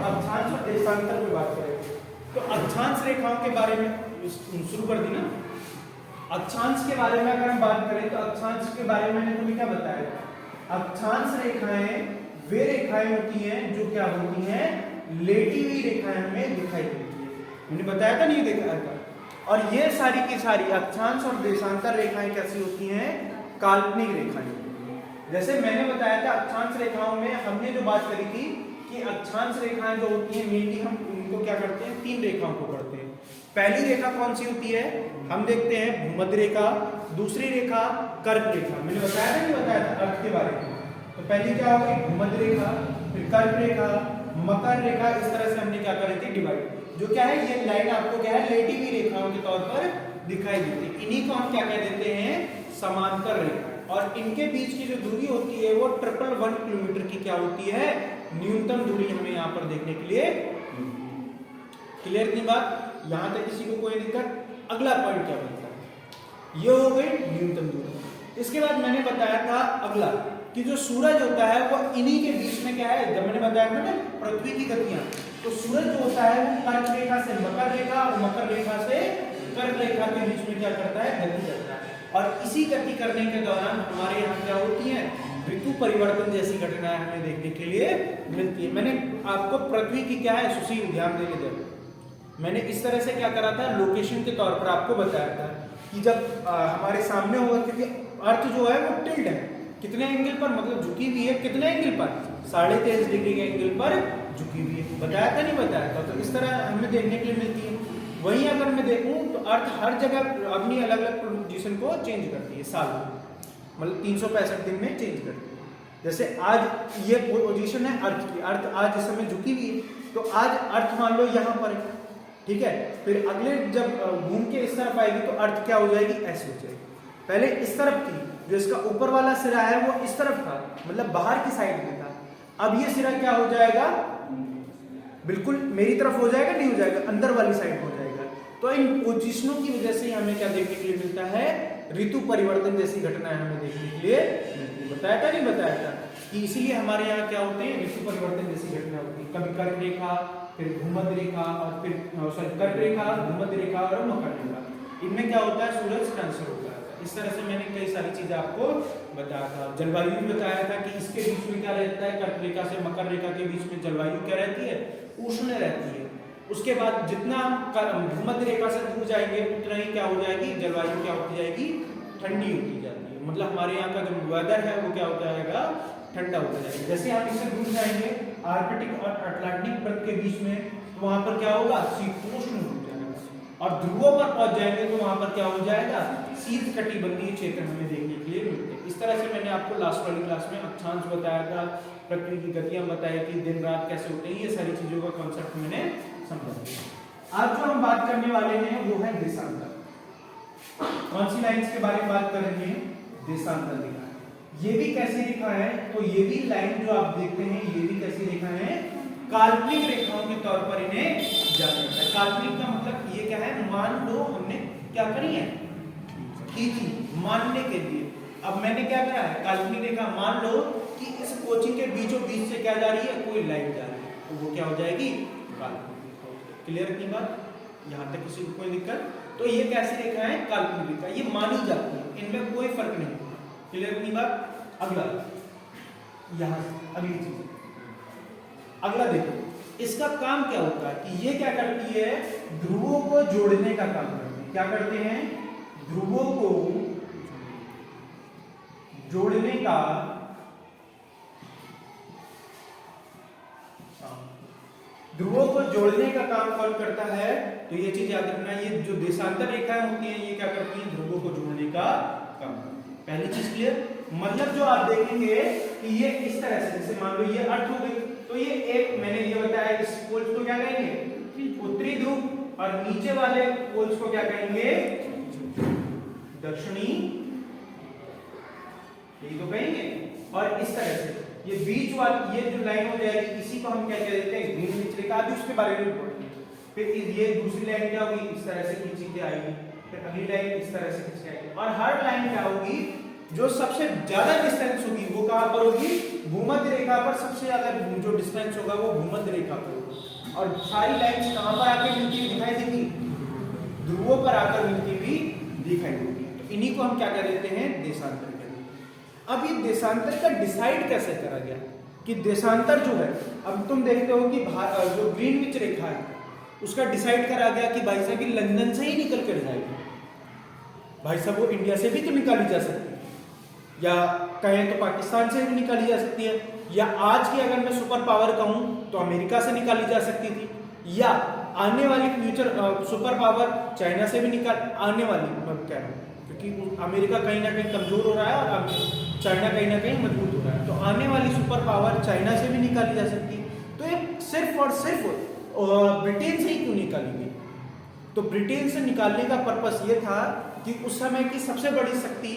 अक्षांश और देशांतर पे बात करेंगे। तो अक्षांश रेखाओं के बारे में शुरू कर दी ना। अक्षांश के बारे में अगर हम बात करें तो अक्षांश के बारे में मैंने तुम्हें क्या बताया, अक्षांश रेखाएं वे रेखाएं होती हैं जो क्या होती हैं, लेटी हुई रेखाएं हमें दिखाई देती है। मैंने बताया था नहीं दिखाया था। और ये सारी की सारी अक्षांश और देशांतर रेखाएं कैसी होती हैं, काल्पनिक रेखाएं। जैसे मैंने बताया था अक्षांश रेखाओं में हमने जो बात करी थी कि अक्षांश रेखाएं जो होती हैं मेनली हम उनको क्या करते हैं, तीन रेखाओं को पढ़ते हैं। पहली रेखा कौन सी होती है, हम देखते हैं भूमध्य रेखा, दूसरी रेखा कर्क रेखा। मैंने बताया था नहीं बताया था अर्थ के बारे में। तो पहली क्या होगी, भूमध्य रेखा, फिर कर्क रेखा, मकर रेखा। इस तरह से हमने क्या करी थी, डिवाइड। जो क्या है ये लाइन आपको क्या है, लेटी हुई रेखाओं के तौर पर दिखाई देती है। इन्हीं को हम क्या कह देते हैं, समांतर रेखा। और इनके बीच की जो दूरी होती है वो 111 किलोमीटर की क्या होती है, न्यूनतम दूरी हमें यहाँ पर देखने के लिए। क्लियर की बात, यहां तक किसी को कोई दिक्कत। अगला पॉइंट क्या बनता है, ये हो गई न्यूनतम दूरी। इसके बाद मैंने बताया था अगला कि जो सूरज होता है वो इन्हीं के बीच में क्या है, जब मैंने बताया था ना पृथ्वी की गतियां, तो सूरज जो होता है वो कर्क रेखा से मकर रेखा और मकर रेखा से कर्क रेखा के बीच में क्या करता है, गति करता है। और इसी गति करने के दौरान हमारे यहाँ क्या होती है, ऋतु परिवर्तन जैसी घटनाएं हमें देखने के लिए मिलती है। मैंने आपको पृथ्वी की क्या है, सुशील ध्यान देने दे, मैंने इस तरह से क्या करा था, लोकेशन के तौर पर आपको बताया था कि जब हमारे सामने होगा, क्योंकि अर्थ जो है वो टिल्ट है, कितने एंगल पर, मतलब झुकी हुई है, कितने एंगल पर, 23.5 डिग्री के एंगल पर झुकी हुई है। बताया था नहीं बताया था। तो इस तरह हमें देखने के लिए मिलती है। वहीं अगर मैं देखूं तो अर्थ हर जगह अपनी अलग अलग पोजीशन को चेंज करती है साल में, मतलब 365 दिन में चेंज करती है। जैसे आज ये पोजीशन है अर्थ की, अर्थ आज इस समय झुकी हुई है, तो आज अर्थ मान लो यहाँ पर है, ठीक है। फिर अगले जब घूम के इस तरफ आएगी तो अर्थ क्या हो जाएगी, ऐसे हो जाएगी। पहले इस तरफ थी, जो इसका ऊपर वाला सिरा है वो इस तरफ था, मतलब बाहर की साइड में था। अब ये सिरा क्या हो जाएगा, बिल्कुल मेरी तरफ हो जाएगा, नहीं हो जाएगा, अंदर वाली साइड हो जाएगा। तो इन पोजीशनों की वजह से हमें क्या देखने के लिए मिलता है, ऋतु परिवर्तन जैसी घटनाएं हमें देखने के लिए मिलती है। बताया था नहीं बताया था कि इसीलिए हमारे यहाँ क्या होते हैं, ऋतु परिवर्तन जैसी घटना होती है। कभी कर्क रेखा, फिर भूमध्य रेखा, और फिर कर्क रेखा, भूमध्य रेखा और मकर रेखा, इनमें क्या होता है, सूरज ट्रांसफर होता है। इस तरह से मैंने कई सारी चीजें आपको बताया था। जलवायु भी बताया था कि इसके बीच में क्या रहता है, कर्क रेखा से मकर रेखा के बीच में जलवायु क्या रहती है, उष्ण रहती है। उसके बाद जितना भूमध्य रेखा से दूर जाएंगे उतना ही क्या हो जाएगी, जलवायु क्या होती जाएगी, ठंडी होती जाती है। मतलब हमारे यहाँ का जो वेदर है वो क्या हो जाएगा, ठंडा होता जाएगा। जैसे हम इससे दूर जाएंगे आर्कटिक और अटलांटिक वृत्त के बीच में, तो वहां पर क्या होगा, शीतोष्ण हो जाएगा। और ध्रुवों पर पहुंच जाएंगे तो वहां पर क्या हो जाएगा, शीत कटिबंधीय क्षेत्र हमें देखने के लिए मिलते हैं। इस तरह से मैंने आपको लास्ट वाली क्लास में अक्षांश बताया था, पृथ्वी की गतियां बताई थी, दिन रात कैसे होते हैं, ये सारी चीजों का कॉन्सेप्ट मैंने समझा। आज जो हम बात करने वाले हैं वो है देशांतर। कौन सी लाइंस के बारे में बात कर रहे हैं, देशांतर रेखा। ये भी कैसी रेखा है, तो ये भी लाइन जो आप देखते हैं ये भी कैसी रेखा है, काल्पनिक रेखाओं के तौर पर इन्हें जाना जाता है। काल्पनिक का मतलब ये क्या है, मान लो हमने क्या करी है, खींची मानने के लिए। अब मैंने क्या करा है, काल्पनिक रेखा, मान लो कि इस कोचिंग के बीचों बीच से क्या जा रही है, कोई लाइन जा रही है, तो वो क्या हो जाएगी, काल्पनिक। क्लियर की बात, यहाँ तक किसी को कोई दिक्कत। तो ये कैसी रेखा है, काल्पनिक रेखा, ये मानी जाती है, इनमें कोई फर्क नहीं। क्लियर की बात। अगला यहाँ अगली चीज, अगला देखो इसका काम क्या होता है कि ये क्या करती है, ध्रुवों को जोड़ने का काम करती है। क्या करते हैं, ध्रुवों को जोड़ने का, ध्रुवों को जोड़ने का काम कौन करता है, तो ये चीज याद रखना, ये जो देशांतर रेखाएं होती हैं ये क्या करती हैं, ध्रुवों को जोड़ने का काम करती है। पहली चीज क्लियर। मतलब जो आप देखेंगे कि ये इस तरह से, जैसे मान लो ये अर्थ हो गई, तो ये एक मैंने ये बताया, इस पोल्स को क्या कहेंगे, उत्तरी ध्रुव, और नीचे वाले पोल्स को क्या कहेंगे, दक्षिणी, यही तो कहेंगे। और इस तरह से ये बीच वाली ये जो लाइन हो जाएगी, इसी को हम क्या कह देते हैं, ग्रीनविच रेखा। अभी उसके बारे में पढ़ेंगे। फिर ये दूसरी लाइन क्या होगी, इस तरह से खींची के आएगी, फिर अगली लाइन इस तरह से खींच के आएगी, और हर लाइन क्या होगी, जो सबसे ज्यादा डिस्टेंस होगी वो कहां पर होगी, भूमध्य रेखा पर सबसे ज्यादा जो डिस्टेंस होगा वो भूमध्य रेखा पर होगा। और सारी लाइंस कहां पर आकर मिलती हुई दिखाई देगी, ध्रुवों पर आकर मिलती हुई दिखाई देगी। तो इन्हीं को हम क्या कह देते हैं, देशांतर कहते हैं। अब ये देशांतर का डिसाइड कैसे करा गया कि देशांतर जो है, अब तुम देखते हो कि जो ग्रीनविच रेखा है उसका डिसाइड करा गया कि भाई साहब लंदन से ही निकल कर जाएगी। भाई साहब वो इंडिया से भी तो निकाली जा सकती है, या कहें तो पाकिस्तान से भी निकाली जा सकती है, या आज की अगर मैं सुपर पावर कहूं तो अमेरिका से निकाली जा सकती थी, या आने वाली फ्यूचर सुपर पावर चाइना से भी आने वाली क्या है, क्योंकि अमेरिका कहीं ना कहीं कमजोर हो रहा है और चाइना कहीं ना कहीं मजबूत हो रहा है, तो आने वाली सुपर पावर चाइना से भी निकाली जा सकती है। तो ये सिर्फ और सिर्फ ब्रिटेन से ही क्यों निकाली गई, तो ब्रिटेन से निकालने का पर्पस ये था कि उस समय की सबसे बड़ी शक्ति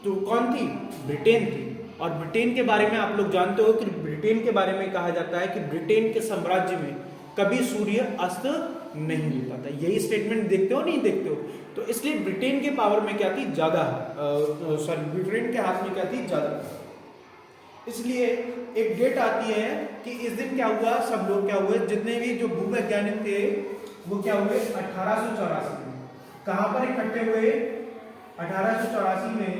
तो कौन थी, ब्रिटेन थी। और ब्रिटेन के बारे में आप लोग जानते हो कि ब्रिटेन के बारे में कहा जाता है कि ब्रिटेन के साम्राज्य में कभी सूर्य अस्त नहीं होता था। यही स्टेटमेंट देखते हो नहीं देखते हो, तो इसलिए ब्रिटेन के पावर में क्या थी, ज्यादा ब्रिटेन के हाथ में क्या थी, ज्यादा। इसलिए एक डेट आती है कि इस दिन क्या हुआ, सब लोग क्या हुए, जितने भी जो भूवैज्ञानिक थे वो क्या हुए, 1884 में कहां पर इकट्ठे हुए, 1884 में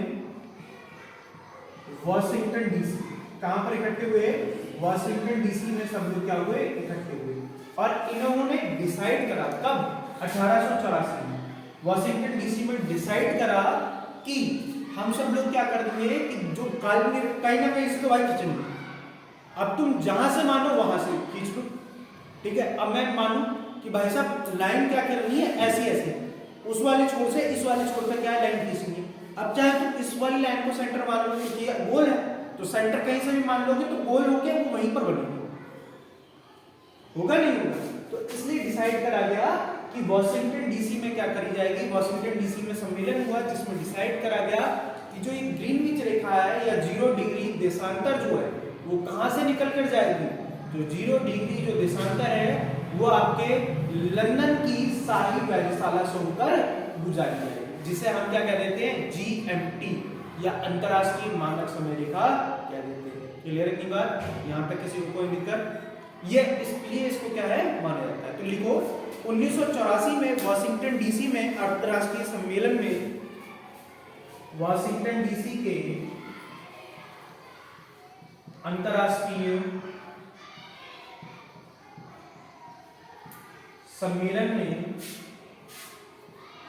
वॉशिंगटन डीसी। कहां पर इकट्ठे हुए, वॉशिंगटन डीसी में सब लोग क्या हुए, इकट्ठे हुए। और इन्होंने डिसाइड करा, कब, 1884 में वॉशिंगटन डीसी में डिसाइड करा कि हम सब लोग क्या कर देंगे कि जो काल्पनिक कहीं ना कहीं से तो भाई खींचेंगे, अब तुम जहां से मानो वहां से खींच लो, ठीक है। अब मैं मानू कि भाई साहब लाइन क्या करनी है, ऐसी ऐसी, उस वाले छोर से इस वाले छोर तक क्या है, लाइन खींचनी है। अब चाहे तुम इस वाली लाइन को सेंटर मान लो कि गोल है, तो सेंटर कहीं से भी मान लोगे तो गोल होके वो वहीं पर बनेगी, होगा नहीं होगा। तो इसलिए डिसाइड करा गया कि वॉशिंगटन डीसी में क्या करी जाएगी, वॉशिंगटन डीसी में सम्मेलन हुआ जिसमें डिसाइड करा गया कि जो ये ग्रीनविच रेखा है या 0 डिग्री देशांतर जो है वो कहां से निकल कर जाएगी, तो 0 डिग्री जो देशांतर है वो आपके लंदन की शाही वेधशाला से होकर गुजारी जाएगी, जिसे हम क्या कह देते हैं, GMT या अंतरराष्ट्रीय मानक समय रेखा कह देते हैं। क्लियर है की बात, यहां तक किसी को कोई दिक्कत, ये इसलिए इसको क्या है माना जाता है। तो लिखो 1984 में वॉशिंगटन डीसी में अंतरराष्ट्रीय सम्मेलन में, वॉशिंगटन डीसी के अंतरराष्ट्रीय सम्मेलन में,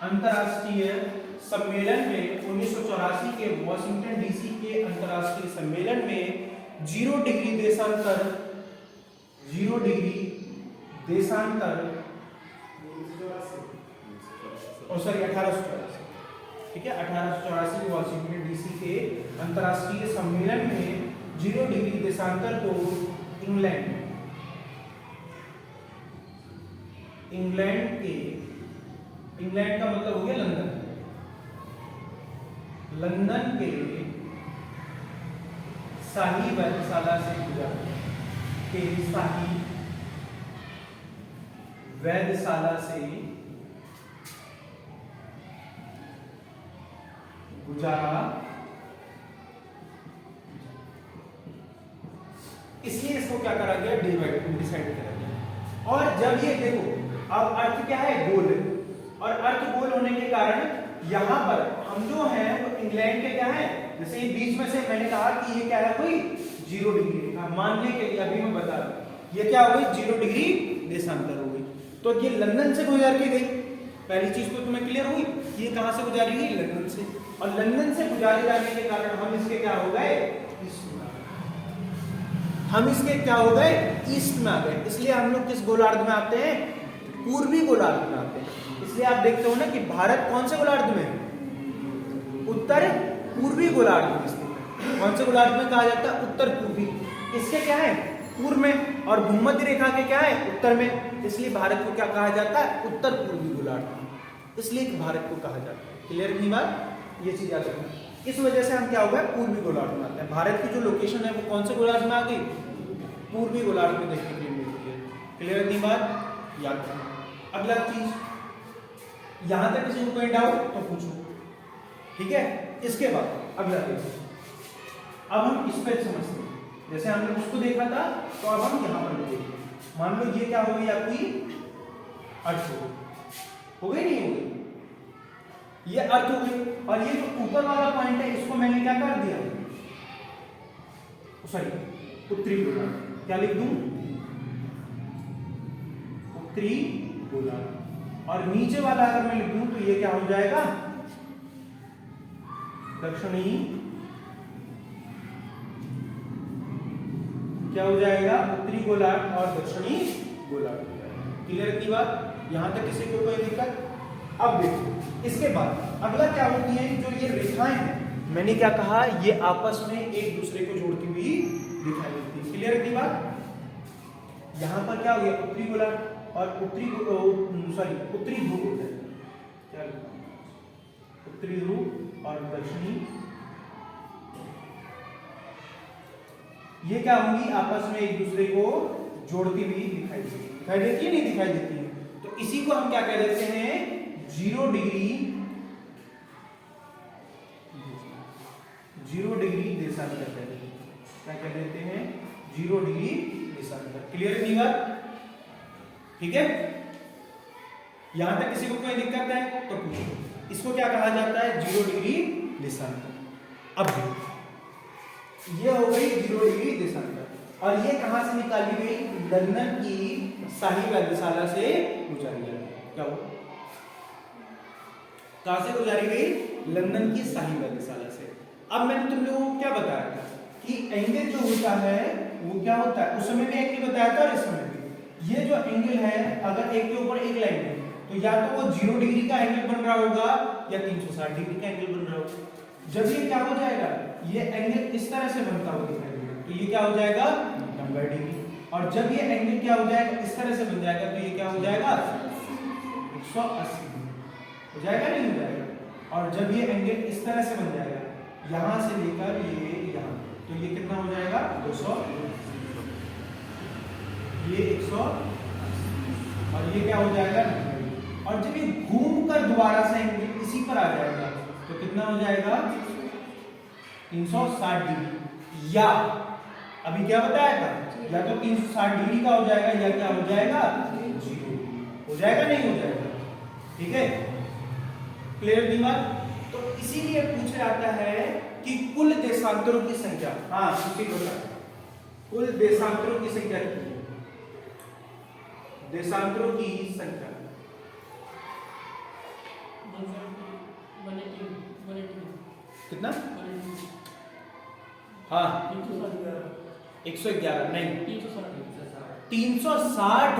अंतरराष्ट्रीय सम्मेलन में 1984 के वॉशिंगटन डीसी के अंतरराष्ट्रीय सम्मेलन में 0 डिग्री देशांतर, 0 डिग्री देशांतर, सॉरी 1884, ठीक है, 1884 में वॉशिंगटन डीसी के अंतरराष्ट्रीय सम्मेलन में 0 डिग्री देशांतर को इंग्लैंड के, इंग्लैंड का मतलब हो गया लंदन, लंदन के शाही वेधशाला से गुजारा, के शाही वेधशाला से गुजारा, इसलिए इसको क्या करा गया, डिसाइड करा गया। और जब ये देखो, अब अर्थ क्या है, गोल है, और अर्थ गोल होने के कारण यहां पर हम जो हैं वो इंग्लैंड के क्या है, जैसे ये बीच में से मैंने कहा कि ये क्या है, कोई 0 डिग्री रेखा, मानने के लिए अभी मैं बता रहा हूं, ये क्या हो गई, 0 डिग्री देशांतर हो गई। तो ये लंदन से गुजार के गई, पहली चीज तो तुम्हें क्लियर हुई, ये कहां से गुजारी गई, लंदन से, और लंदन से गुजारे जाने के कारण हम इसके क्या हो गए, हम इसके क्या हो गए, ईस्ट में आ गए। इसलिए हम लोग किस गोलार्ध में आते हैं, पूर्वी गोलार्ध में आते हैं। इसलिए आप देखते हो ना कि भारत कौन से गोलार्ध में, उत्तर पूर्वी गोलार्ध में स्थित है। कौन से गोलार्ध में कहा जाता है, उत्तर पूर्वी। इसके क्या है, पूर्व में, और भूमध्य रेखा के क्या है, उत्तर में। इसलिए भारत को क्या कहा जाता है, उत्तर पूर्वी गोलार्ध, इसलिए भारत को कहा जाता है। क्लियर नहीं बात, ये चीज याद रखना। इस वजह से हम क्या हो गए, पूर्वी गोलार्ध में आते हैं। भारत की जो लोकेशन है वो कौन से गोलार्ध में आ गई, पूर्वी गोलार्ध में देखने के लिए मिलती है। क्लियर नहीं बात, याद रखना। अगला चीज, यहां तक किसी को कोई डाउट तो पूछो, ठीक है। इसके बाद अगला देखो, अब हम इस पे समझते हैं। जैसे हमने उसको देखा था तो अब हम यहाँ पर देखेंगे। मान लो ये क्या हो गई आपकी अर्थ हो गई नहीं हो गई, ये अर्थ हो गई, और ये जो ऊपर वाला पॉइंट है इसको मैंने क्या कर दिया, सॉरी उत्तरी गोलार्ध, क्या लिख दूं, उत्तरी गोलार्ध। और नीचे वाला अगर मैं लिख दूं तो ये क्या हो जाएगा, दक्षिणी, क्या हो जाएगा, उत्तरी गोलार्ध और दक्षिणी गोलार्ध। क्लियर की बात, यहां तक किसी को कोई दिक्कत? अब देखो इसके बाद अगला क्या होती है, जो ये रेखाएं हैं, मैंने क्या कहा, ये आपस में एक दूसरे को जोड़ती हुई दिखाई देती है। क्लियर की बात, यहां पर क्या हो गया, उत्तरी गोलार्ध और उत्तरी ध्रुव, क्या उत्तरी ध्रुव और दक्षिणी, ये क्या होंगी, आपस में एक दूसरे को जोड़ती हुई दिखाई देती है। दिखाई देती है नहीं दिखाई देती है? तो इसी को हम क्या कह देते हैं, 0 डिग्री देशांतर कहते हैं। क्या कह देते हैं, 0 डिग्री देशांतर। क्लियर है बात, ठीक है? यहां तक किसी को कोई दिक्कत है तो पूछो। इसको क्या कहा जाता है, 0 डिग्री देशांतर। अब ये हो गई 0 डिग्री देशांतर, और ये कहां से निकाली गई, लंदन की शाही वेधशाला से गुजारी गई। क्या हो, कहां से गुजारी गई, लंदन की शाही वेधशाला से। अब मैंने तुम लोगों को क्या बताया था कि एंगल जो होता है वो क्या होता है, उस समय में एंगल बताया था और इस समय भी। ये जो एंगल है, अगर एक के ऊपर एक लाइन है तो या तो वो 0 डिग्री का एंगल बन रहा होगा या 360 डिग्री का एंगल बन रहा होगा। जब ये क्या हो जाएगा, ये एंगल इस तरह से बनता हुआ दिखाई देगा तो ये क्या हो जाएगा, 90 डिग्री। और जब ये एंगल क्या हो जाएगा, इस तरह से बन जाएगा तो ये क्या हो जाएगा, 180 हो जाएगा, नहीं हो जाएगा। और जब ये एंगल इस तरह से बन जाएगा, यहां से लेकर ये यहां, तो ये कितना हो जाएगा, 200, ये 100, और ये क्या हो जाएगा, 90। और जब ये घूम कर दोबारा से एंगल इसी पर आ जाएगा तो कितना हो जाएगा, 360 डिग्री। या अभी क्या बताया था, या तो 360 डिग्री का हो जाएगा या क्या हो जाएगा, 0 हो जाएगा, नहीं हो जाएगा। ठीक है, क्लियर दिमाग। तो इसीलिए पूछा जाता है कि कुल देशांतरों की संख्या, हाँ उसी को कुल देशांतरों की संख्या कितनी है, देशांतरों की संख्या कितना, हाँ 111 नहीं 360।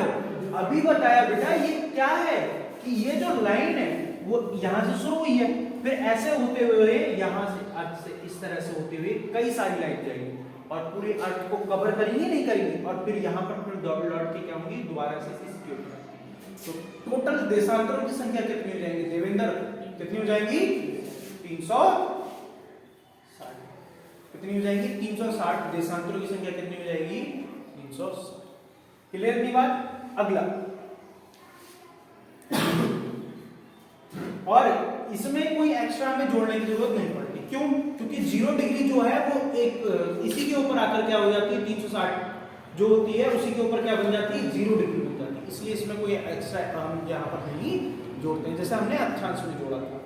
अभी बताया बेटा, ये क्या है कि ये जो लाइन है वो यहां से शुरू हुई है, फिर ऐसे होते हुए यहां से अर्थ से इस तरह से होते हुए कई सारी लाइन जाएंगी और पूरे अर्थ को कवर करेंगे, नहीं करेंगे, और फिर यहां पर फिर लौट के क्या होंगी, दोबारा से इसके ऊपर। तो टोटल देशांतरों की संख्या कितनी हो जाएगी देवेंद्र, कितनी हो जाएगी, 360। कितनी हो जाएगी, 360। देशांतरों की संख्या कितनी हो जाएगी, 360। क्लियर की बात। अगला, और इसमें कोई एक्स्ट्रा हमें जोड़ने की जरूरत नहीं पड़ती। क्यों, क्योंकि 0 डिग्री जो है वो एक इसी के ऊपर आकर क्या हो जाती है, 360 जो होती है उसी के ऊपर क्या बन जाती है, 0 डिग्री बन जाती है। इसलिए इसमें कोई एक्स्ट्रा हम यहाँ पर नहीं जोड़ते हैं। जैसे हमने अक्षांश में जोड़ा था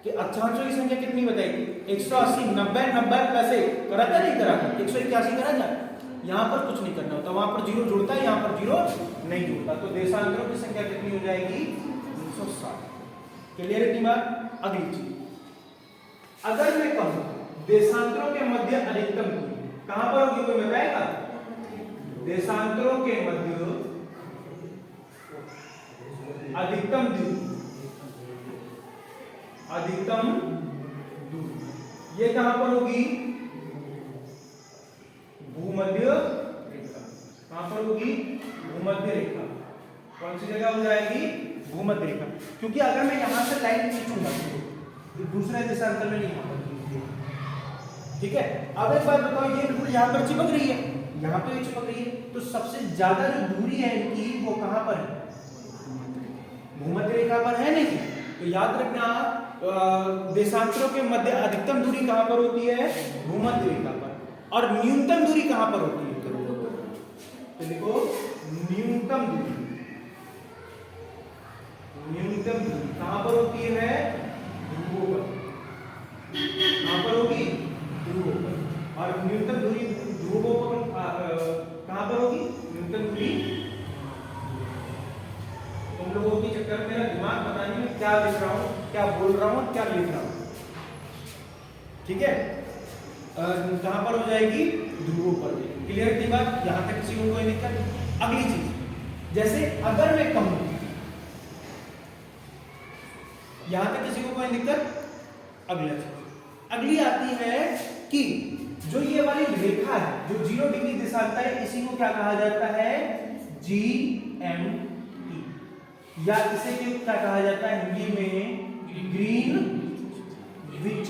कि अक्षांशों की संख्या कितनी बताएगी, 180, 90 प्लस 1 करा था, नहीं करा था, 181 करा था। यहाँ पर कुछ नहीं करना होता, वहां पर 0 जुड़ता है, यहाँ पर 0 नहीं जुड़ता। तो देशांतरों की संख्या कितनी हो जाएगी, 360। क्लियर है बात। अगली चीज, अगर मैं कहूं देशांतरों के मध्य अधिकतम दूरी कहां पर होगी, कोई बताएगा, देशांतरों के मध्य अधिकतम दूरी, अधिकतम दूरी ये कहां पर होगी, भूमध्य रेखा। कहां पर होगी, भूमध्य रेखा। कौन सी जगह हो जाएगी, भूमध्य रेखा। क्योंकि अगर मैं यहां से लाइन खींचूंगा तो दूसरे देशांतर में नहीं, यहां पर, ठीक है। अब एक बात बताओ, ये बिल्कुल यहां पर चिपक रही है, यहां पे भी चिपक रही है, तो सबसे ज्यादा जो दूरी है इनकी वो कहां पर है, भूमध्य रेखा पर है, नहीं। तो याद रखना, देशांतरों के मध्य अधिकतम दूरी कहां पर होती है? भूमध्य रेखा पर। और न्यूनतम दूरी कहां पर होती है? तो देखो न्यूनतम दूरी कहां पर होती है? ध्रुवों पर। कहां पर होगी? ध्रुवों पर। और न्यूनतम दूरी ध्रुवों पर कहां पर होगी? न्यूनतम दूरी तुम लोगों की चक्कर मेरा दिमाग बताने में क्या लिख रहा हूं, क्या बोल रहा हूं, क्या लिख रहा हूं, ठीक है? कहां पर हो जाएगी? ध्रुवों पर। क्लियर थी बात? यहां तक किसी को कोई दिक्कत? अगली चीज, जैसे अगर मैं कहूं, यहां तक किसी को कोई दिक्कत? अगली आती है कि जो ये वाली रेखा है जो 0 डिग्री देशांतर है, इसी को क्या कहा जाता है? GMT, या इसे क्या कहा जाता है हिंदी में? ग्रीनविच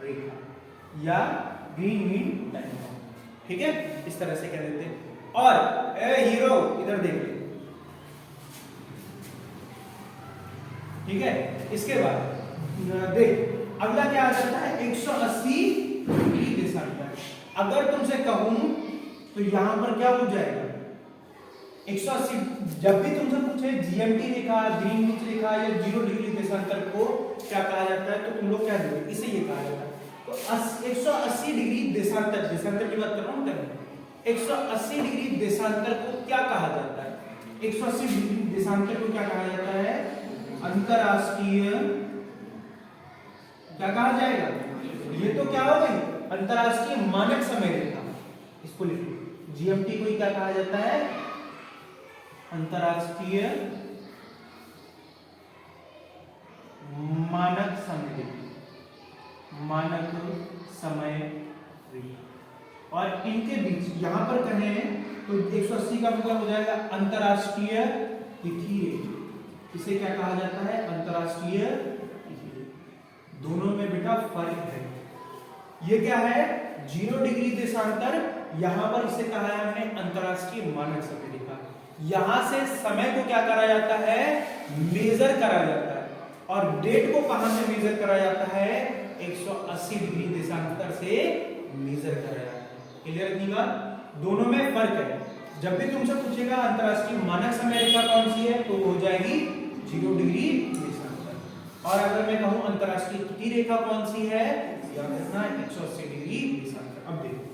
रेखा या ग्रीनविच टाइम, ठीक है? इस तरह से कह देते हैं। और हीरो इधर देख ले, ठीक है? इसके बाद देख अगला क्या आ जाता है? 180 डिग्री देशांतर। अगर तुमसे कहूं तो यहां पर क्या हो जाएगा? 180। जब भी तुमसे पूछे GMT रेखा, ग्रीनविच रेखा या 0 डिग्री देशांतर को क्या कहा जाता है, तो तुम लोग क्या दोगे? इसे ये कहा जाता है। तो 180 डिग्री देशांतर की बात कर रहा हूं। 180 डिग्री देशांतर को क्या कहा जाता है? 180 डिग्री देशांतर को क्या कहा जाता है? अंतरराष्ट्रीय, क्या कहा जाएगा? ये तो क्या हो गई? अंतरराष्ट्रीय मानक समय रेखा। इसको लिख लो, GMT को क्या कहा जाता है? अंतरराष्ट्रीय मानक समय रेखा, मानक समय रेखा। और इनके बीच यहां पर कहें तो 180 का मतलब हो जाएगा अंतरराष्ट्रीय तिथि रेखा। इसे क्या कहा जाता है? अंतरराष्ट्रीय तिथि रेखा। दोनों में बेटा फर्क है। ये क्या है? 0 डिग्री देशांतर, यहां पर इसे कहा है हमने अंतरराष्ट्रीय मानक समय रेखा। यहां से समय को क्या करा जाता है? मेजर करा जाता है। और डेट को कहां से मेजर करा जाता है? 180 डिग्री देशांतर से मेजर करा जाता है। क्लियर थी बात? दोनों में फर्क है। जब भी तुमसे पूछेगा अंतरराष्ट्रीय मानक समय रेखा कौन सी है, तो हो जाएगी 0 डिग्री देशांतर। और अगर मैं कहूं अंतरराष्ट्रीय तिथि रेखा कौन सी है, याद रखना 180 डिग्री देशांतर। अब देखो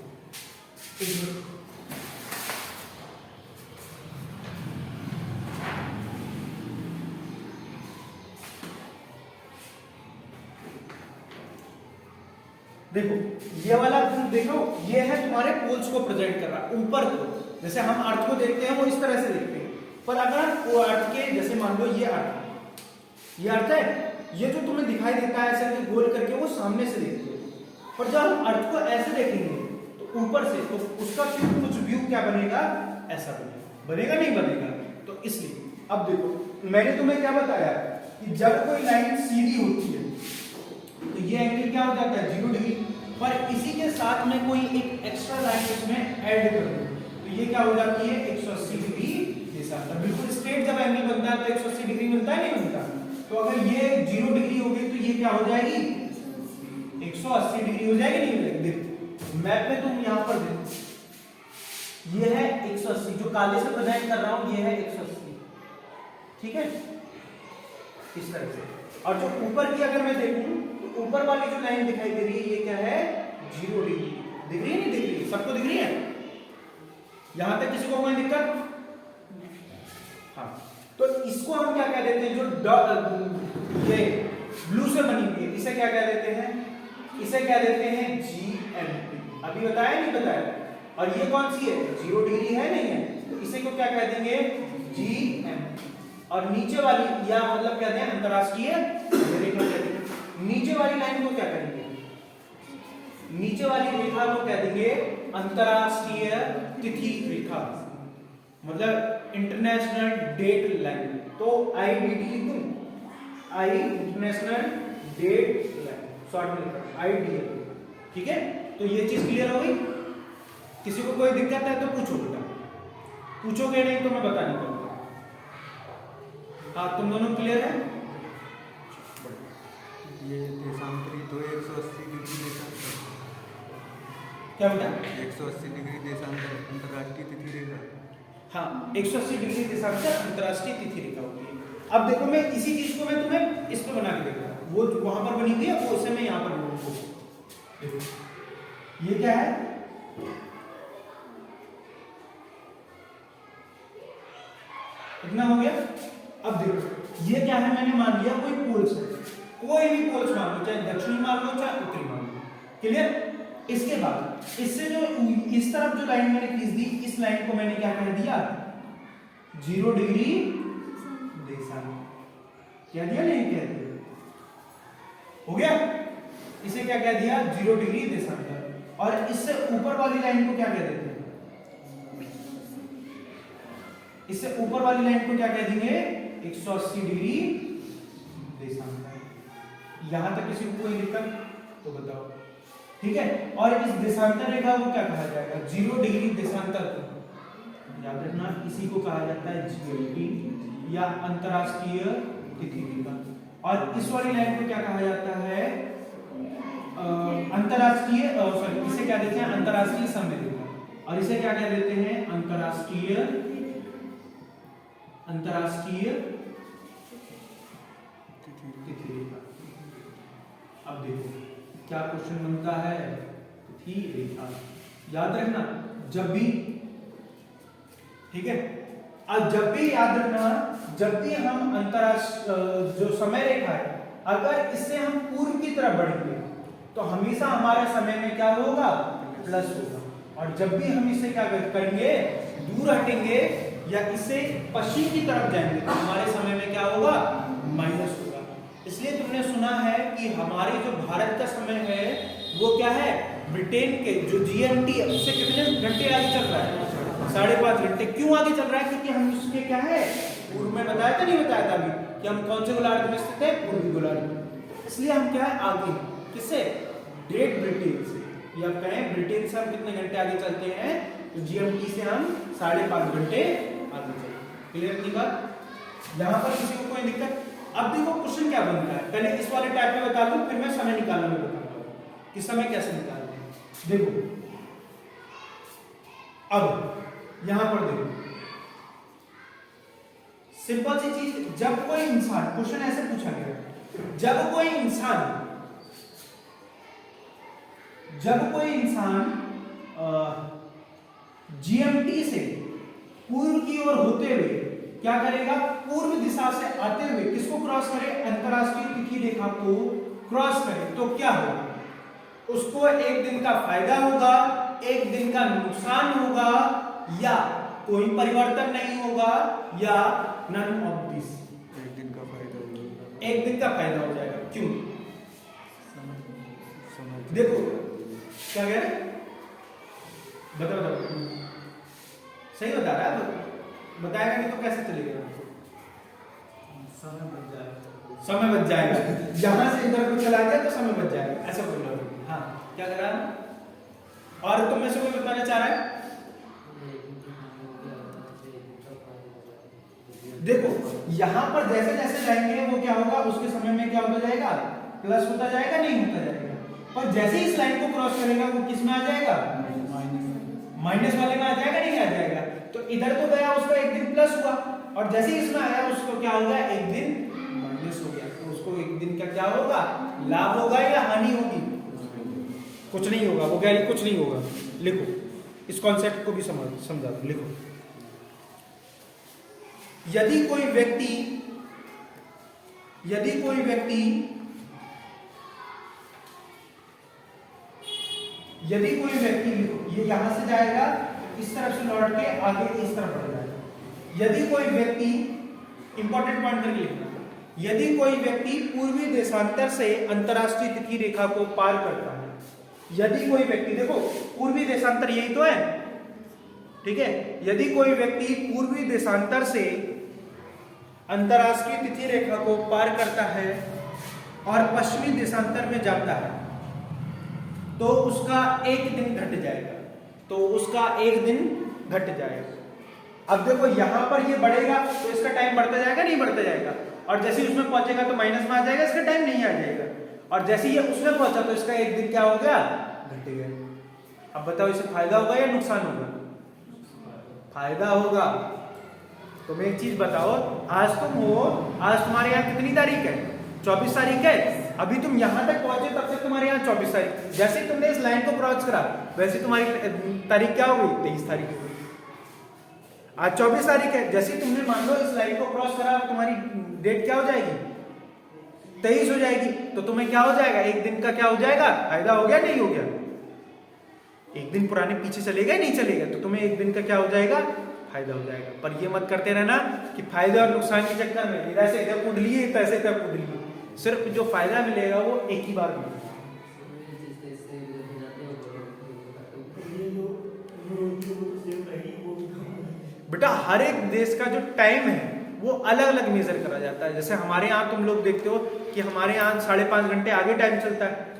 देखो ये वाला तुम देखो, ये है तुम्हारे पोल्स को प्रेजेंट कर रहा, ऊपर को। जैसे हम अर्थ को देखते हैं वो इस तरह से देखते हैं, पर अगर वो अर्थ के, जैसे मान लो ये अर्थ है, ये जो तुम्हें दिखाई देता है ऐसे गोल करके, वो सामने से देखते हो। पर जब हम अर्थ को ऐसे देखेंगे तो ऊपर से, तो उसका कुछ व्यू क्या बनेगा? ऐसा बनेगा नहीं बनेगा? तो इसलिए अब देखो मैंने तुम्हें क्या बताया कि जब कोई लाइन सीधी होती है तो ये एंगल क्या हो जाता है? 0 डिग्री। पर इसी के साथ में कोई एक एक्स्ट्रा लाइन इसमें ऐड कर दूं तो ये क्या हो जाती है? 180 डिग्री देशांतर। बिल्कुल स्ट्रेट जब एंगल बनता है तो 180 डिग्री मिलता है, नहीं मिलता? तो अगर ये 0 डिग्री हो गई तो ये क्या हो जाएगी? 180 डिग्री हो जाएगी, नहीं हो जाएगी? देखो मैप में तुम यहां पर देखो, ये है 180, जो काले से प्रेजेंट कर रहा हूं ये है 180, ठीक है? इस तरह से। और जो ऊपर की अगर मैं देखूं तो ऊपर वाली जो लाइन दिखाई दे रही है ये क्या है? 0 डिग्री। दिख रही है नहीं दिख रही? सबको दिख रही है? यहां तक किसी को कोई दिक्कत? हाँ, तो इसको हम क्या कह देते हैं? जो ये ब्लू से बनी हुई है इसे क्या कह देते हैं? इसे क्या देते हैं? GMT। अभी बताया नहीं बताया? और ये कौन सी है? 0 डिग्री है नहीं है? तो इसे को क्या कह देंगे? GMT। और नीचे वाली, या मतलब कहते हैं अंतरराष्ट्रीय रेखा कहते हैं। नीचे वाली लाइन को क्या कहेंगे? नीचे वाली रेखा को कह देंगे अंतरराष्ट्रीय तिथि रेखा, मतलब इंटरनेशनल डेट लाइन। तो IDD लिख दूं, इंटरनेशनल डेट लाइन, शॉर्ट में IDL, ठीक है? तो ये चीज क्लियर हो गई? किसी को कोई दिक्कत है तो पूछो बेटा, पूछोगे नहीं तो मैं बता नहीं पाऊंगा। हाँ, तुम दोनों क्लियर है? ये देशांतरी तो 180 डिग्री देशांतर, क्या बेटा? 180 डिग्री देशांतर अंतर्राष्ट्रीय तिथि रेखा। हाँ, 180 डिग्री देशांतर अंतर्राष्ट्रीय तिथि रेखा होती है। अब देखो मैं इसी चीज को मैं तुम्हें इस पे बना के देख रहा हूँ, वो वहां पर बनी हुई है, वो उसे मैं यहाँ पर बनाऊंगा। देखो ये क्या है? इतना हो गया। अब देखो ये क्या है, मैंने मान लिया कोई पोल्स है, कोई भी पोल्स मान लो, चाहे दक्षिणी मान लो चाहे उत्तरी मान लो। क्लियर? इसके बाद इससे जो इस तरफ जो लाइन मैंने खींच दी, इस लाइन को मैंने क्या कह दिया? 0 डिग्री देशांतर। क्या दिया? नहीं कह दिया? हो गया। इसे क्या कह दिया? 0 डिग्री देशांतर। और इससे ऊपर वाली लाइन को क्या कह देते हैं? इससे ऊपर वाली लाइन को क्या कह देंगे? 180 डिग्री देशांतर। यहां तक किसी को कोई दिक्कत तो बताओ, ठीक है? और इस देशांतर रेखा को क्या कहा जाएगा? 0 डिग्री देशांतर। याद रखना, इसी को कहा जाता है GMT या अंतरराष्ट्रीय तिथि रेखा। और इस वाली लाइन को क्या कहा जाता है? अंतरराष्ट्रीय, सॉरी, इसे क्या देते हैं? अंतरराष्ट्रीय समय रेखा। और इसे क्या कह देते हैं? अंतरराष्ट्रीय तिथि रेखा। अब देखो क्या क्वेश्चन बनता है? तिथि रेखा। याद रखना जब भी, ठीक है? अब जब भी याद रखना, जब भी हम अंतरराष्ट्रीय जो समय रेखा है, अगर इससे हम पूर्व की तरफ बढ़ेंगे तो हमेशा हमारे समय में क्या होगा? प्लस होगा। और जब भी हम इसे क्या करेंगे? दूर हटेंगे या इससे पश्चिम की तरफ जाएंगे तो हमारे समय में क्या होगा? माइनस होगा। इसलिए तुमने सुना है कि हमारे जो भारत का समय है वो क्या है? ब्रिटेन के जो GMT है उससे कितने घंटे आगे चल रहा है? 5.5 घंटे। क्यों आगे चल रहा है? क्योंकि हम उसके क्या है? पूर्व में बताया था, नहीं बताया था अभी कि हम कौन से गोलार्ध में स्थित है? पूर्वी गोलार्ध में। इसलिए हम क्या है? आगे। किससे? ग्रेट ब्रिटेन से, या कहें ब्रिटेन से हम कितने घंटे आगे चलते हैं? तो GMT से हम 5.5 घंटे आगे चलते हैं। क्लियर की बात? यहां पर किसी को कोई दिक्कत? अब देखो क्वेश्चन क्या बनता है, पहले इस वाले टाइप में बता दूं, फिर मैं समय निकालना भी बताता हूं कि समय कैसे निकालते हैं। देखो अब यहां पर देखो, सिंपल सी चीज, जब कोई इंसान, क्वेश्चन ऐसे पूछा गया, जब कोई इंसान GMT से पूर्व की ओर होते हुए क्या करेगा? पूर्व दिशा से आते हुए किसको क्रॉस करे? अंतरराष्ट्रीय तिथि रेखा को क्रॉस करे तो क्या होगा? उसको एक दिन का फायदा होगा, एक दिन का नुकसान होगा, या कोई परिवर्तन नहीं होगा, या नन ऑफ दिस। एक दिन का फायदा होगा। एक दिन का फायदा हो जाएगा। क्यों? समय देखो क्या कह रहे? बताओ। सही बता रहा है? बताएगा नहीं तो कैसे चलेगा? समय बच जाएगा। यहां से इधर को चला गया तो समय बच जाएगा, ऐसा बोल रहा हूं। हाँ, क्या कर रहा है? और तुम में से कोई बताना चाह रहा है? देखो यहां पर जैसे जैसे जाएंगे वो क्या होगा? उसके समय में क्या होता जाएगा? प्लस होता जाएगा, नहीं होता जाएगा। पर जैसे इस लाइन को क्रॉस करेगा वो किस में आ जाएगा? माइनस वाले में आ जाएगा, नहीं आ जाएगा? तो इधर तो गया, उसका एक दिन प्लस हुआ, और जैसे ही इसमें आया उसको क्या हो गया? एक दिन माइनस हो गया। तो उसको एक दिन का क्या होगा? लाभ होगा या हानि होगी? कुछ नहीं होगा। वो कह रही कुछ नहीं होगा। लिखो, इस कॉन्सेप्ट को भी समझा दो। लिखो, यदि कोई व्यक्ति ये यहां से जाएगा, इस तरफ से लौट के आगे इस तरफ बढ़ जाएगा। यदि कोई व्यक्ति, इंपॉर्टेंट पॉइंट करके लिखना, यदि कोई व्यक्ति पूर्वी देशांतर से अंतरराष्ट्रीय तिथि रेखा को पार करता है, यदि कोई व्यक्ति, देखो पूर्वी देशांतर यही तो है, ठीक है? यदि कोई व्यक्ति पूर्वी देशांतर से अंतरराष्ट्रीय तिथि रेखा को पार करता है और पश्चिमी देशांतर में जाता है तो उसका एक दिन घट जाएगा। अब देखो यहां पर ये बढ़ेगा तो इसका टाइम बढ़ता जाएगा, नहीं बढ़ता जाएगा? और जैसे ही उसमें पहुंचेगा तो माइनस में आ जाएगा, इसका टाइम नहीं आ जाएगा। और जैसे ये उसमें पहुंचा तो इसका एक दिन क्या हो गया, घट गया। अब बताओ इसे फायदा होगा या नुकसान होगा? फायदा होगा। तुम एक चीज बताओ, आज तुम हो, आज तुम्हारे यहाँ कितनी तारीख है? 24 तारीख है। अभी तुम यहाँ तक पहुंचे तब तक तुम्हारे यहाँ 24 तारीख। जैसे ही तुमने इस लाइन को क्रॉस करा वैसे तुम्हारी तारीख क्या हो गई? 23 तारीख हो गई। आज 24 तारीख है, जैसे ही तुमने मान लो इस लाइन को क्रॉस करा तुम्हारी डेट क्या हो जाएगी? 23 हो जाएगी। तो तुम्हें क्या हो जाएगा? एक दिन का क्या हो जाएगा? फायदा हो गया नहीं हो गया? एक दिन पुराने पीछे चलेगा नहीं चलेगा? तो तुम्हें एक दिन का क्या हो जाएगा? फायदा हो जाएगा। पर ये मत करते रहना कि फायदे और नुकसान के चक्कर में ऐसे इधर कूद लिए तैसे इधर कूद लिए। सिर्फ जो फायदा मिलेगा वो एक ही बार मिलेगा। बेटा हर एक देश का जो टाइम है वो अलग अलग मेजर करा जाता है। जैसे हमारे यहाँ तुम लोग देखते हो कि हमारे यहाँ 5.5 घंटे आगे टाइम चलता है।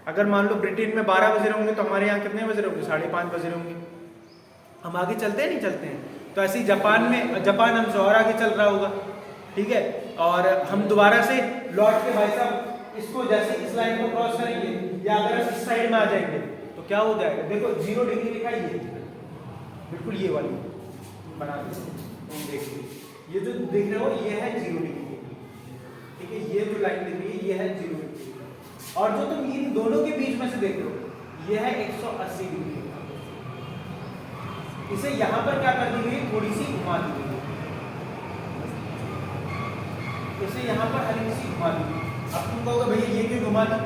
अगर मान लो ब्रिटेन में 12 बजे होंगे तो हमारे यहाँ कितने बजे होंगे? 5:30 बजे होंगे। हम आगे चलते हैं नहीं चलते हैं? तो ऐसे ही जापान हमसे और आगे चल रहा होगा, ठीक है। और हम दोबारा से लौट के भाई साहब इसको जैसे इस लाइन को क्रॉस करेंगे या अगर हम इस साइड में आ जाएंगे तो क्या हो जाएगा? देखो 0 डिग्री लिखा है, बिल्कुल ये वाली बना दो। देखिए ये जो देख रहे हो ये है 0 डिग्री, ठीक है। ये जो लाइन दिख रही है ये है 0 डिग्री, और जो तुम इन दोनों के बीच में से देख रहे हो ये है 180 डिग्री। इसे यहां पर क्या कर दी गई? थोड़ी सी घुमा दी गई। इसे यहां पर हल्की सी घुमा दी गई। अब तुम कहोगे भैया ये क्यों घुमा दी?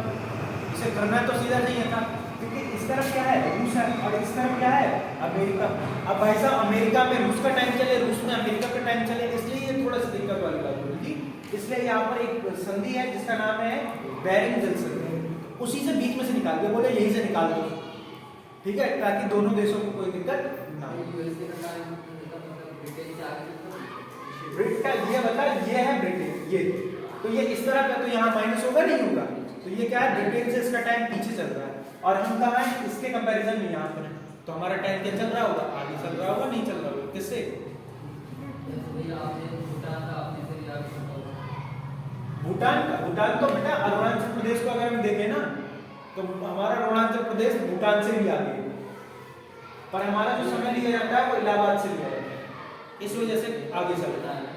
इसे करना तो सीधा नहीं था, क्योंकि इस तरफ क्या है? रूस है, और इस तरफ क्या है? अमेरिका। अब भाई साहब अमेरिका में रूस का टाइम चले, रूस में अमेरिका का टाइम चले, इसलिए ये थोड़ा सा दिक्कत वाली बात होगी। इसलिए यहाँ पर एक संधि है जिसका नाम है बेरिंग जल संधि, उसी से बीच में से निकाल के बोले यहीं से निकाल दो, ठीक है, ताकि दोनों देशों को कोई दिक्कत ना हो। ब्रिटेन का ये बता, ये है ब्रिटेन, ये तो ये इस तरह का, तो यहाँ माइनस होगा नहीं होगा? तो ये क्या है? ब्रिटेन से इसका टाइम पीछे चल रहा है, और हम कहाँ हैं इसके कंपैरिजन में? यहाँ पर। तो हमारा टाइम क्या चल रहा होगा? आगे चल रहा होगा, नहीं चल रहा होगा? किससे? भूटान का। भूटान तो बेटा अरुणाचल प्रदेश को अगर हम देखें ना तो हमारा अरुणाचल प्रदेश भूटान से भी आगे है, पर हमारा जो समय लिया जाता है वो इलाहाबाद से लिया जाता है, इस वजह से आगे चलता है।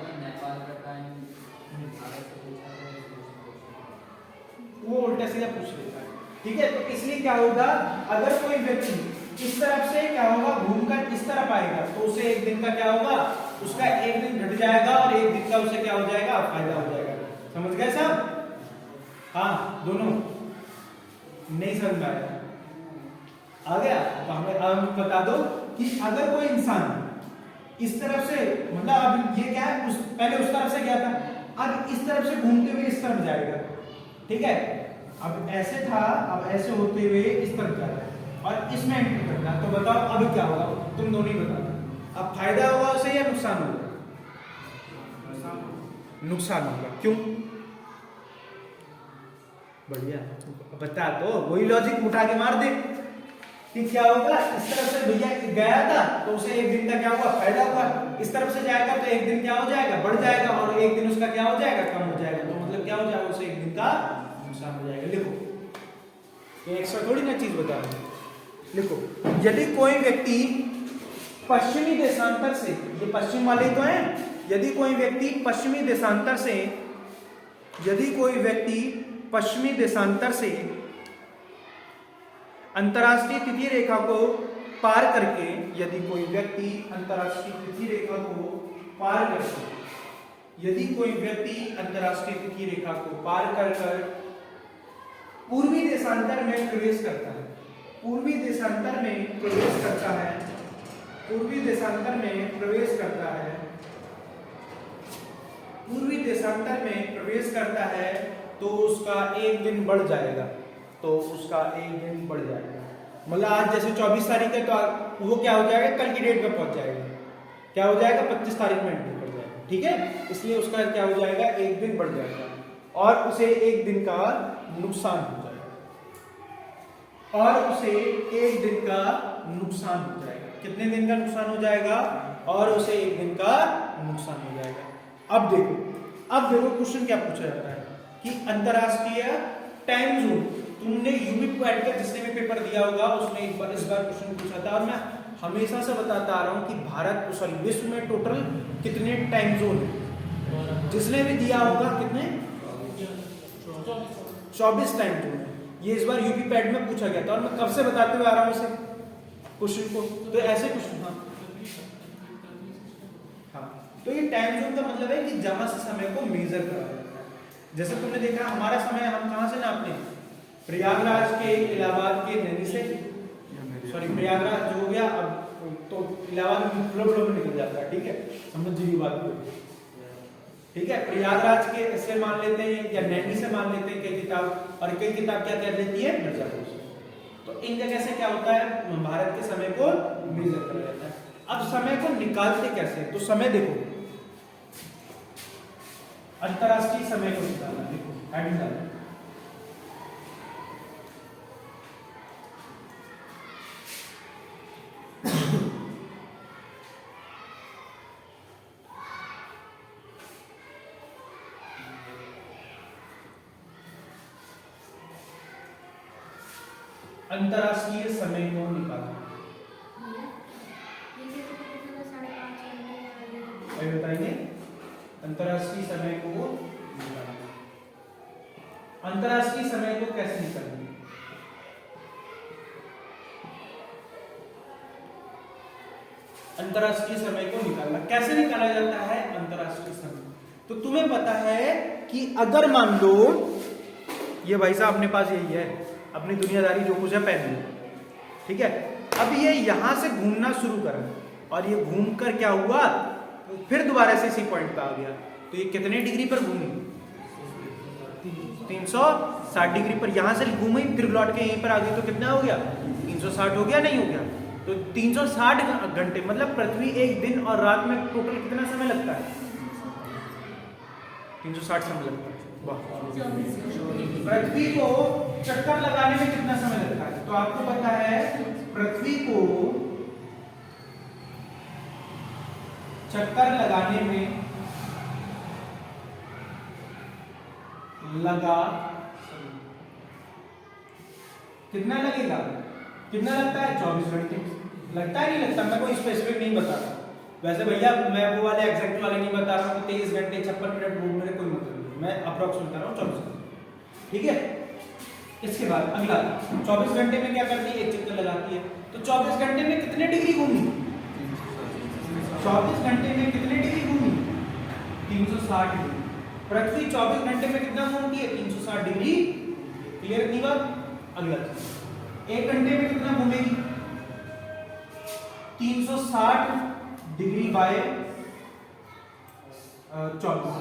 वो उल्टा सीधा पूछ लेता है, ठीक है। तो इसलिए क्या होगा? अगर कोई व्यक्ति इस तरफ से क्या होगा? घूमकर इस तरफ आएगा तो उसे एक दिन का क्या होगा? उसका एक दिन घट जाएगा और एक दिन का उसे क्या हो जाएगा? फायदा हो जाएगा। समझ गए साहब? हाँ, दोनों नहीं समझ आया? आ गया? तो हमें बता दो कि अगर कोई इंसान इस तरफ से, मतलब अब ये क्या है? पहले उस तरफ से गया था, अब इस तरफ से घूमते हुए इस तरफ जाएगा, ठीक है। अब ऐसे था, अब ऐसे होते हुए इस तरफ जा रहा है और इसमें एंट्री करना है। तो बताओ अब क्या होगा? तुम दोनों ही बताना। अब फायदा होगा उसे या नुकसान होगा? नुकसान होगा। क्यों? बढ़िया बता, तो वही लॉजिक उठा के मार दे कि क्या होगा? इस तरफ से भैया गया था तो उसे एक दिन का क्या हुआ? फायदा हुआ। इस तरफ से जाएगा तो एक दिन क्या हो जाएगा? बढ़ जाएगा, और एक दिन उसका क्या हो जाएगा? कम हो जाएगा। तो मतलब क्या हो जाएगा? उसे एक दिन का नुकसान हो जाएगा। लिखो, ये एक्स्ट्रा थोड़ी ना चीज बता रहा हूं। लिखो, यदि कोई व्यक्ति पश्चिमी देशांतर से, ये पश्चिम वाले तो हैं, यदि कोई व्यक्ति पश्चिमी देशांतर से, यदि कोई व्यक्ति पश्चिमी देशांतर से अंतरराष्ट्रीय तिथि रेखा को पार करके, यदि कोई व्यक्ति अंतरराष्ट्रीय तिथि रेखा को पार करके, यदि कोई व्यक्ति अंतरराष्ट्रीय तिथि रेखा को पार कर पूर्वी देशांतर में प्रवेश करता है, पूर्वी देशांतर में प्रवेश करता है, पूर्वी देशांतर में प्रवेश करता है, पूर्वी देशांतर में प्रवेश करता है, तो उसका एक दिन बढ़ जाएगा, तो उसका एक दिन बढ़ जाएगा। मतलब आज जैसे 24 तारीख है तो वो क्या हो जाएगा? कल की डेट में पहुंच जाएगा। क्या हो जाएगा? 25 तारीख में एंट्री कर जाएगा, ठीक है। इसलिए उसका क्या हो जाएगा? एक दिन बढ़ जाएगा, और उसे एक दिन का नुकसान हो जाएगा, और उसे एक दिन का नुकसान हो जाएगा। कितने दिन का नुकसान हो जाएगा? और उसे एक दिन का नुकसान हो जाएगा। अब देखो क्वेश्चन क्या पूछा जाता है कि अंतरराष्ट्रीय टाइम जोन, तुमने यूपी पैट का जिसने भी पेपर दिया होगा उसने एक बार इस बार क्वेश्चन पूछा था, और मैं हमेशा से बताता आ रहा हूँ कि भारत सॉरी विश्व में टोटल कितने टाइम जोन है, जिसने भी दिया होगा कितने 24 टाइम जोन है। ये इस बार यूपी पैट में पूछा गया था और मैं कब से बताते हुए आ रहा हूँ इसे क्वेश्चन को। तो ऐसे क्वेश्चन हाँ, तो ये टाइम जोन का मतलब है कि जहां से समय को मेजर करा जाता है। जैसे तुमने देखा हमारा समय हम कहां से नापते हैं, प्रयागराज के, इलाहाबाद के, नैनी से, सॉरी प्रयागराज जो हो गया, अब तो इलाहाबाद में फ्लो में निकल जाता है, ठीक है, समझिए बात को, ठीक है। प्रयागराज के से मान लेते हैं या नैनी से मान लेते हैं कई किताब, और कई किताब क्या कर देती है मिर्जापुर से। तो इन जगह से क्या होता है, भारत के समय को मेजर करा जाता है। अब समय को निकालते कैसे, तो समय देखो, अंतरराष्ट्रीय समय को निकालना, देखो हेडिंग डालो, अंतरराष्ट्रीय समय को निकालना। अभी बताएंगे अंतरराष्ट्रीय समय को निकालना। अंतरराष्ट्रीय समय को कैसे निकालेंगे, अंतरराष्ट्रीय समय को निकालना कैसे निकाला जाता है अंतरराष्ट्रीय समय। तो तुम्हें पता है कि अगर मान लो ये भाई साहब अपने पास यही है, अपनी दुनियादारी जो कुछ है पहन लो, ठीक है। अब ये यहां से घूमना शुरू करा और ये घूमकर क्या हुआ, फिर दोबारा से इसी पॉइंट पे आ गया। तो ये कितने डिग्री पर घूमी, 360 डिग्री पर यहां से घूमी, फिर लौट के यहीं पर आ गई, तो कितना हो गया 360 हो गया, नहीं हो गया। तो 360 घंटे मतलब पृथ्वी एक दिन और रात में टोटल कितना समय लगता है, 360 समय लगता है। पृथ्वी को चक्कर लगाने में कितना समय लगता है, तो आपको पता है पृथ्वी को चक्कर लगाने में लगा कितना लगेगा, कितना लगता है 24 घंटे लगता है, नहीं लगता, मैं कोई स्पेसिफिक नहीं बता रहा। वैसे भैया मैं वो वाले एग्जैक्ट वाले नहीं बता रहा हूँ, 23 घंटे 56 मिनट वो मेरे कोई मतलब नहीं, मैं अप्रॉक्स बता रहा हूँ 24 घंटे, ठीक है। इसके बाद अगला 24 घंटे में क्या करती है, एक चक्कर लगाती है। तो 24 घंटे में कितने डिग्री घूमी, 24 घंटे में कितने डिग्री घूमी, 360 डिग्री। पृथ्वी 24 घंटे में कितना घूमती है, 360 डिग्री। क्लियर नहीं बात। अगला एक घंटे में कितना घूमेगी, 360 डिग्री बाय 24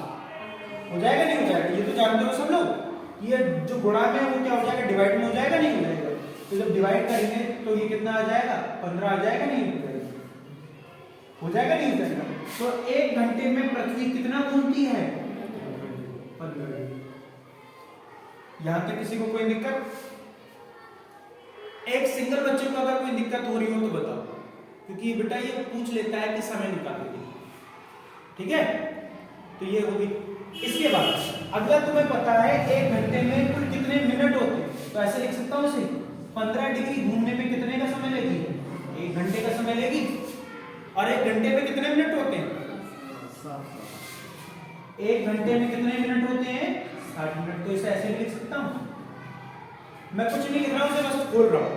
हो जाएगा, नहीं हो जाएगा, ये तो जानते हो सब लोग। ये जो गुणा में वो क्या हो जाएगा, डिवाइड में हो जाएगा, नहीं हो जाएगा। तो जब डिवाइड करेंगे तो ये कितना आ जाएगा, 15 आ जाएगा, नहीं हो जाएगा, हो जाएगा, नहीं हो जाएगा। तो एक घंटे में पृथ्वी कितना घूमती है, 15। यहां तक किसी को कोई दिक्कत, एक सिंगल बच्चे को अगर कोई दिक्कत हो रही हो तो बताओ, क्योंकि बेटा ये पूछ लेता है कि समय निकालने के लिए, ठीक है। तो ये होगी। इसके बाद अगला तुम्हें पता है एक घंटे में कुल कितने मिनट होते हैं, तो ऐसे लिख सकता हूं इसे, 15 डिग्री घूमने में कितने का समय लेगी, 1 घंटे का समय लेगी। और 1 घंटे में कितने मिनट होते हैं, 1 घंटे में कितने मिनट होते हैं, 60 मिनट। तो इसे ऐसे लिख सकता हूं, मैं कुछ नहीं लिख रहा हूं, इसे बस खोल रहा हूं,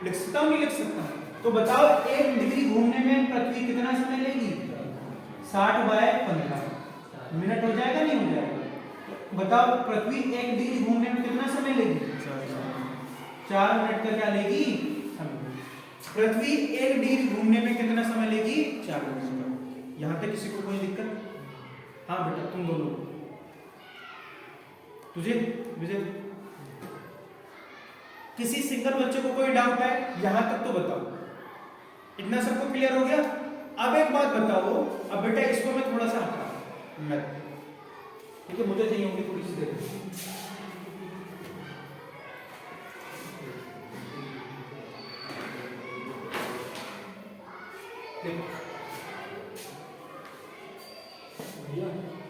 लिख सकता हूं, नहीं लिख सकता हूं। तो बताओ 1 डिग्री घूमने में पृथ्वी कितना समय लेगी, 60 बाय 15 मिनट हो जाएगा, नहीं हो जाएगा। बताओ पृथ्वी 1 डिग्री घूमने में कितना समय लेगी, 4 मिनट का क्या लेगी समय। पृथ्वी 1 डिग्री घूमने में कितना समय लेगी, 4 मिनट का। यहां तक किसी को कोई दिक्कत, हाँ बेटा तुम दोनों, तुझे विजय, किसी सिंगल बच्चे को कोई डाउट है, यहां तक तो बताओ, इतना सबको क्लियर हो गया। अब एक बात बताओ, अब बेटा इसको मैं थोड़ा सा हटा, मैं ठीक है, मुझे चाहिए होंगी थोड़ी सी देर।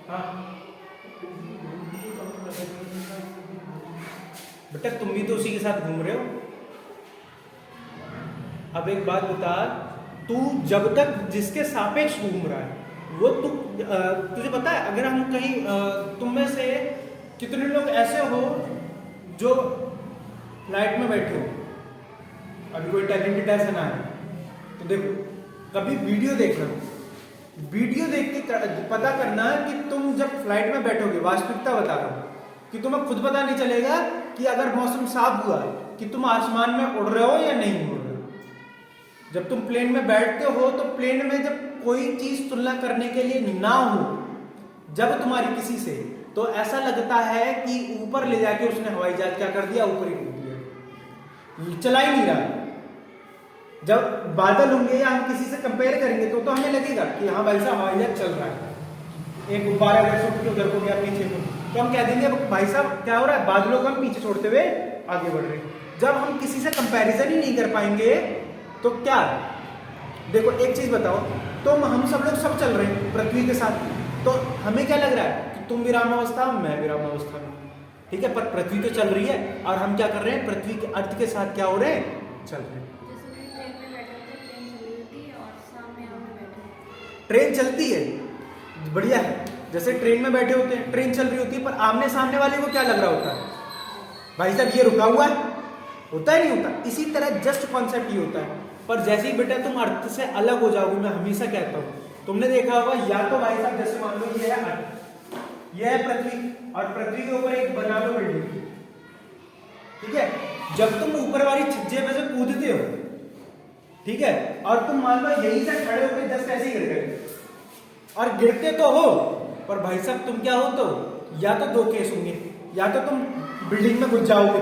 हाँ बेटा तुम भी तो उसी के साथ घूम रहे हो। अब एक बात बता, तू जब तक जिसके सापेक्ष घूम रहा है वो तुझे पता है, अगर हम कहीं तुम में से कितने लोग ऐसे हो जो फ्लाइट में बैठे हो, अभी कोई टैलेंटेड ऐसा ना है तो देखो कभी वीडियो देखना, वीडियो देख के पता करना कि तुम जब फ्लाइट में बैठोगे, वास्तविकता बता रहा हूं कि तुम्हें खुद पता नहीं चलेगा कि अगर मौसम साफ हुआ कि तुम आसमान में उड़ रहे हो या नहीं उड़ रहे हो। जब तुम प्लेन में बैठते हो तो प्लेन में जब कोई चीज तुलना करने के लिए ना हो जब तुम्हारी किसी से, तो ऐसा लगता है कि ऊपर ले जाके उसने हवाई जहाज क्या कर दिया, ऊपर ही कूद दिया, चला ही नहीं रहा। जब बादल होंगे या हम किसी से कंपेयर करेंगे तो हमें लगेगा कि हाँ भाई साहब हवाई जहाज चल रहा है, एक गुब्बारा अगर छूट के उधर को गया पीछे को, तो हम कह देंगे भाई साहब क्या हो रहा है, बादलों को हम पीछे छोड़ते हुए आगे बढ़ रहे हैं। जब हम किसी से कंपैरिजन ही नहीं कर पाएंगे तो क्या, देखो एक चीज बताओ, तुम हम सब लोग सब चल रहे हैं पृथ्वी के साथ, तो हमें क्या लग रहा है कि तुम विरामावस्था मैं विरामावस्था में, ठीक है, पर पृथ्वी तो चल रही है और हम क्या कर रहे हैं, पृथ्वी के अर्थ के साथ क्या हो रहे हैं, चल रहे हैं। ट्रेन चलती है, बढ़िया है, जैसे ट्रेन में बैठे होते हैं, ट्रेन चल रही होती है, पर आमने सामने वाले को क्या लग रहा होता है, भाई साहब ये रुका हुआ है, होता है नहीं होता। इसी तरह जस्ट कॉन्सेप्ट ये होता है। पर जैसे ही बेटा तुम अर्थ से अलग हो जाओगे, मैं हमेशा कहता हूं, तुमने देखा होगा या तो भाई साहब जैसे मान लो ये है अर्थ, ये है पृथ्वी, और पृथ्वी के ऊपर एक बना लो बिल्डिंग, ठीक है, जब तुम ऊपर वाली छज्जे में से कूदते हो, ठीक है, और तुम मान लो यहीं से खड़े होकर जस्ट ऐसे गिर गए, और गिरते तो हो, पर भाई साहब तुम क्या हो, तो या तो दो केस होंगे, या तो तुम बिल्डिंग में घुस जाओगे,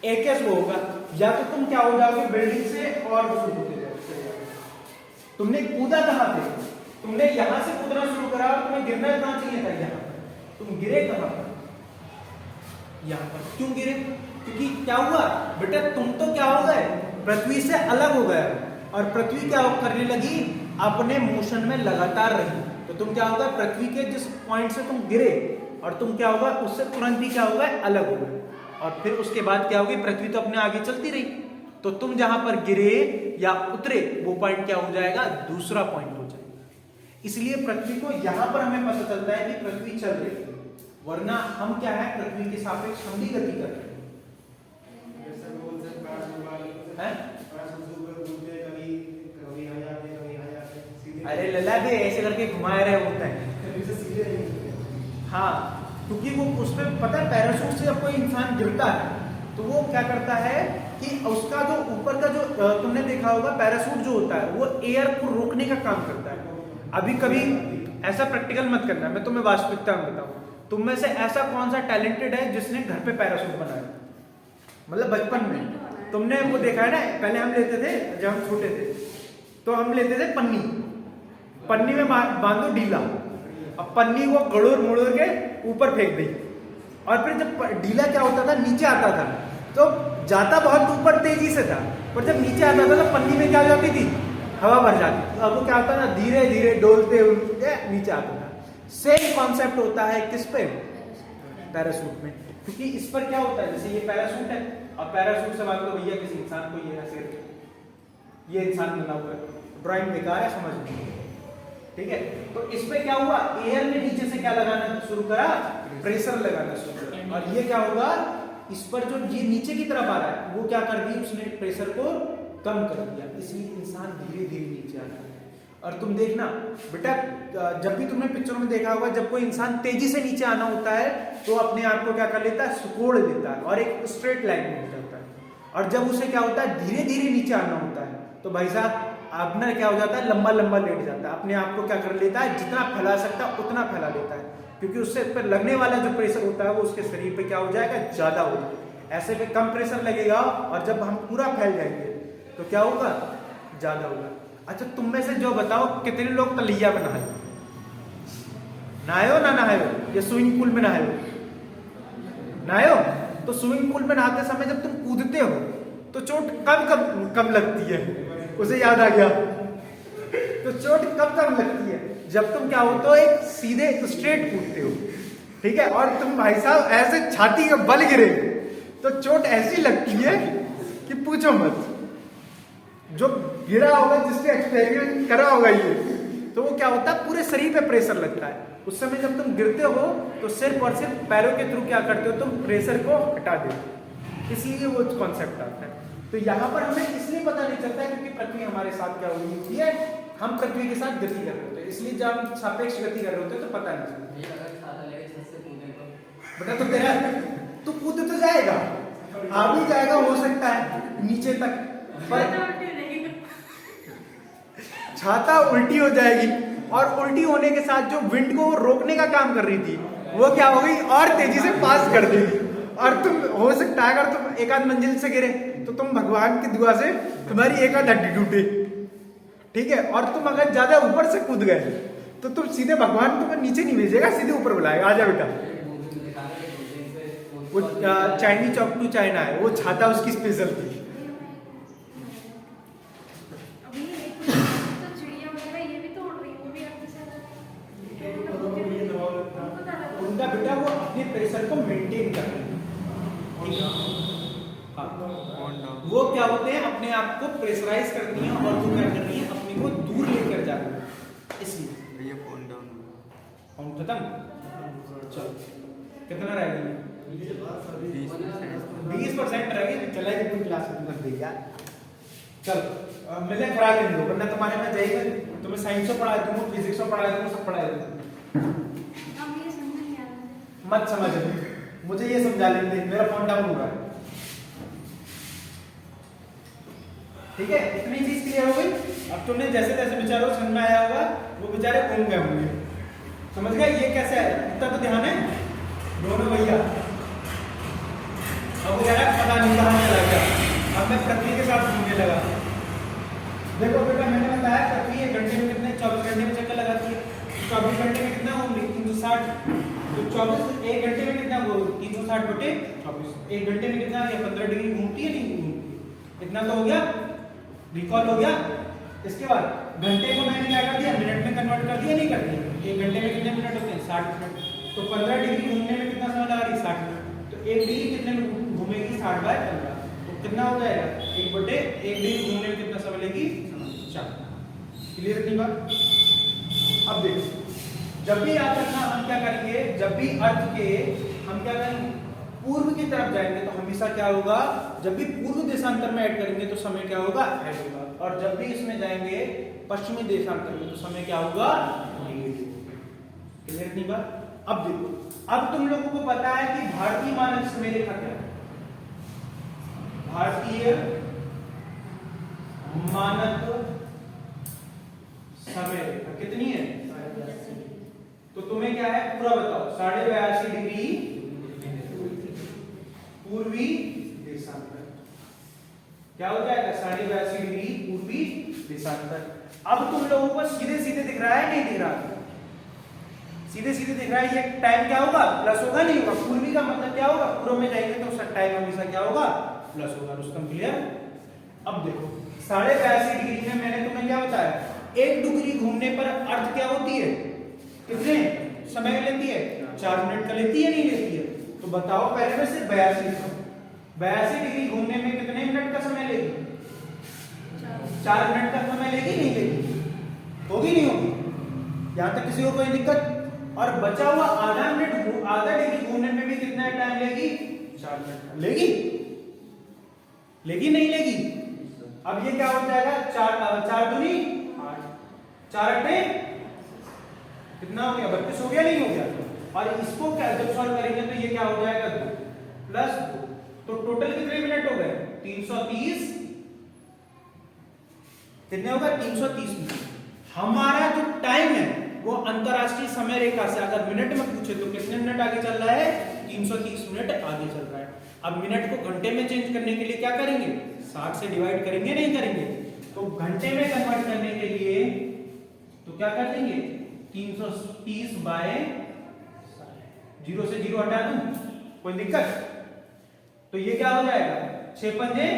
एक केस वो होगा, या तो तुम क्या हो जाओगे बिल्डिंग से और दूर होते जाओगे। तुमने कूदा कहां थे, तुमने यहां से कूदना शुरू करा और तुम्हें गिरना कहां चाहिए था, यहां पर, तुम गिरे कहां पर, यहां पर। क्यों गिरे, क्योंकि क्या हुआ बेटा, तुम तो क्या हो गए, पृथ्वी से अलग हो गए, और पृथ्वी क्या करने लगी, अपने मोशन में लगातार रही, तो तुम क्या होगा, पृथ्वी के जिस पॉइंट से तुम गिरे और तुम क्या होगा, उससे तुरंत ही क्या होगा, अलग हो गए, और फिर उसके बाद क्या होगी, पृथ्वी तो अपने आगे चलती रही, तो तुम जहां पर गिरे या उतरे वो पॉइंट क्या हो जाएगा, दूसरा पॉइंट हो जाएगा। इसलिए पृथ्वी को यहां पर हमें पता चलता है कि पृथ्वी चल रही है, वरना हम क्या है, पृथ्वी के सापेक्ष हम भी गति कर रहे हैं। अरे लला भी ऐसे करके घुमाए रहे होते हैं, हाँ, क्योंकि वो उसमें पता है, पैराशूट से जब कोई इंसान गिरता है तो वो क्या करता है कि उसका जो ऊपर का जो तुमने देखा होगा, पैराशूट जो होता है वो एयर को रोकने का काम करता है। अभी कभी ऐसा प्रैक्टिकल मत करना, मैं तुम्हें वास्तविकता में बताऊं, तुम में से ऐसा कौन सा टैलेंटेड है जिसने घर पे पैराशूट बनाया, मतलब बचपन में तुमने वो देखा है ना, पहले हम लेते थे जब हम छोटे थे, तो हम लेते थे पन्नी में बांधो ढीला, अब पन्नी को गड़ोड़ मुड़ोड़ के ऊपर फेंक दी, और फिर जब ढीला क्या होता था, नीचे आता था, तो जाता बहुत ऊपर तेजी से था, पर जब नीचे आता था तो पन्नी में क्या हो जाती थी, हवा भर जाती थी, अब वो क्या होता था, धीरे धीरे डोलते हुए नीचे आता था। सेम कॉन्सेप्ट होता है किस पे, पैराशूट में, क्योंकि इस पर क्या होता है, जैसे ये पैराशूट है, और पैराशूट से मान लो भैया किसी इंसान को ये ऐसे, ये इंसान बना हुआ है, ड्राइंग बेकार है, समझ लो, ठीक है, तो इस पे क्या हुआ, एयर ने नीचे से क्या लगाना शुरू करा, प्रेशर लगाना शुरू करा, और ये क्या होगा, इस पर जो ये नीचे की तरफ आ रहा है वो क्या कर दी, उसने प्रेशर को कम कर दिया, इसलिए इंसान धीरे धीरे नीचे आ रहा है। और तुम देखना बेटा, जब भी तुमने पिक्चरों में देखा होगा, जब कोई इंसान तेजी से नीचे आना होता है तो अपने आप को क्या कर लेता है, सुकोड़ लेता है, और एक स्ट्रेट लाइन में हो जाता है, और जब उसे क्या होता है, धीरे धीरे नीचे आना होता है, तो भाई साहब अपना क्या हो जाता है, लंबा लंबा लेट जाता है, अपने आप को क्या कर लेता है, जितना फैला सकता है उतना फैला लेता है, क्योंकि उससे पर लगने वाला जो प्रेशर होता है वो उसके शरीर पे क्या हो जाएगा, ज्यादा हो जाएगा। ऐसे पे कम प्रेशर लगेगा, और जब हम पूरा फैल जाएंगे तो क्या होगा, ज्यादा होगा। अच्छा तुम में से जो बताओ, कितने लोग तलैया में नहाए, नहाए हो ना नहाए हो, या स्विमिंग पूल में नहाए हो, नहाए हो, तो स्विमिंग पूल में नहाते समय जब तुम कूदते हो तो चोट कम लगती है, उसे याद आ गया, तो चोट कम लगती है जब तुम क्या हो, तो एक सीधे स्ट्रेट कूदते हो, ठीक है, और तुम भाई साहब ऐसे छाती का बल गिरे तो चोट ऐसी लगती है कि पूछो मत। जो गिरा होगा, जिसने एक्सपेरिमेंट करा होगा ये, तो वो क्या होता है, पूरे शरीर पे प्रेशर लगता है। उस समय जब तुम गिरते हो तो सिर्फ और सिर्फ पैरों के थ्रू क्या करते हो, तुम प्रेशर को हटा देते हो, इसलिए वो कॉन्सेप्ट आता है। तो यहाँ पर हमें इसलिए पता नहीं चलता है क्योंकि पृथ्वी हमारे साथ क्या हो रही है, हम पृथ्वी के साथ गति कर रहे होते हैं, इसलिए जब हम सापेक्ष गति कर रहे होते हैं तो पता नहीं चलता। बेटा तो तेरा तू कूद तो जाएगा, आ भी जाएगा, हो सकता है नीचे तक, पर छाता उल्टी हो जाएगी, और उल्टी होने के साथ जो विंड को रोकने का काम कर रही थी वो क्या हो गई, और तेजी से पास कर देगी। और तुम हो सकता है अगर तुम एक आध मंजिल से गिरे तो तुम भगवान की दुआ से तुम्हारी एक आध हड्डी टूटे, ठीक है। और तुम अगर ज्यादा ऊपर से कूद गए तो तुम सीधे भगवान तुम्हें नीचे नहीं भेजेगा, सीधे ऊपर बुलाएगा, आजा बेटा। वो चाइनी चौक टू चाइना है, वो छाता उसकी स्पेशल थी। उनका बेटा वो अपने प्रेशर को मेंटेन कर रहे हैं, वो क्या होते हैं, अपने आप को प्रेशराइज करती हैं और वो क्या कर रही है, अपने को दूर लेकर जा रही है। इसलिए ये फोन डाउन हम खत्म, चलो कितना रह गया, 20% रह गए, चला गया कोई क्लास में कर देगा। चल मिले करा लेंगे, वरना तुम्हारे में जाएगा, तुम्हें साइंस पढ़ा दूंगा, फिजिक्स पढ़ा दूंगा, सब पढ़ा दूंगा। मत समझ, मुझे ये समझा लेंगे, मेरा फोन डाउन हो रहा है, ठीक है। इतनी चीज क्लियर हो गई। अब तुमने जैसे जैसे विचारों समझ में आया होगा, वो बेचारे घूम गए होंगे, समझ गए ये कैसे है, इतना तो ध्यान है दोनों भैया। अब वो यार पता नहीं कहाँ चला गया, अब मैं पृथ्वी के साथ घूमने लगा। देखो बेटा मैंने बताया पृथ्वी 1 घंटे में कितने, 24 घंटे में चक्कर लगाती है, 24 घंटे में कितना घूम रही, 360, तो 24 1 घंटे में कितना, 360 बटे 24, 1 घंटे में कितना, 15 डिग्री घूमती है, नहीं घूमती, इतना तो हो गया, रिकॉल हो गया। इसके बाद घंटे को मैंने क्या कर दिया, मिनट में कन्वर्ट कर दिया, नहीं कर दिया। 1 घंटे में कितने मिनट होते हैं, 60 मिनट, तो 15 डिग्री घूमने में कितना समय लगा रही, 60 मिनट, तो 1 डिग्री कितने में घूमेगी, 60/15, तो कितना हो जाएगा, 1/1 डिग्री घूमने में कितना समय लेगी, 4। क्लियर इतनी बात। अब देखो, जब भी याद रखना हम क्या करेंगे, जब भी अर्थ के हम क्या करेंगे, पूर्व की तरफ जाएंगे तो हमेशा क्या होगा, जब भी पूर्व देशांतर में ऐड करेंगे तो समय क्या होगा, ऐड होगा, और जब भी इसमें जाएंगे पश्चिमी देशांतर में तो समय क्या होगा, क्लियर इतनी बात। अब देखो, अब तुम लोगों को पता है कि भारतीय मानक समय रेखा क्या है, भारतीय मानक समय रेखा कितनी है, तो तुम्हें क्या है पूरा बताओ, 82.5 डिग्री पूर्वी देशांतर, क्या हो जाएगा, 82.5 डिग्री पूर्वी देशांतर। अब तुम लोगों को सीधे सीधे दिख रहा है, नहीं दिख रहा, सीधे सीधे दिख रहा है, ये टाइम क्या होगा, प्लस होगा, नहीं होगा, पूर्वी का मतलब क्या होगा, पूर्व में जाएंगे तो टाइम हमेशा क्या होगा, प्लस होगा। रुस्तम क्लियर। अब देखो 82.5 डिग्री में मैंने तुम्हें क्या बताया, 1 डिग्री घूमने पर अर्थ क्या होती है, कितने समय लेती है, 4 मिनट का लेती है, नहीं लेती है, तो बताओ पहले में से 82 डिग्री घूमने में कितने मिनट का समय लेगी, 4 मिनट का समय लेगी, नहीं लेगी, होगी नहीं होगी, यहां तक किसी को कोई दिक्कत। और बचा हुआ आधा डिग्री घूमने में भी कितना टाइम लेगी, 4 मिनट लेगी, लेगी नहीं लेगी। अब ये क्या हो जाएगा, 4 दूनी 8, 4 अट्ठे कितना हो गया, 32 हो गया, नहीं हो गया। और इसको क्या जब सॉल्व करेंगे तो ये क्या हो जाएगा, 2 प्लस 2, तो टोटल कितने मिनट हो गए, 330, कितने होगा, 330 मिनट। हमारा जो टाइम है वो अंतरराष्ट्रीय समय रेखा से अगर मिनट में पूछे तो कितने मिनट आगे चल रहा है, 330 मिनट आगे चल रहा है। अब मिनट को घंटे में चेंज करने के लिए क्या करेंगे, 60 से डिवाइड करेंगे, नहीं करेंगे, तो घंटे में कन्वर्ट करने के लिए तो क्या कर देंगे, 330 बाय 0 से 0 हटा दूं, कोई दिक्कत, तो ये क्या हो जाएगा, 6 पंजे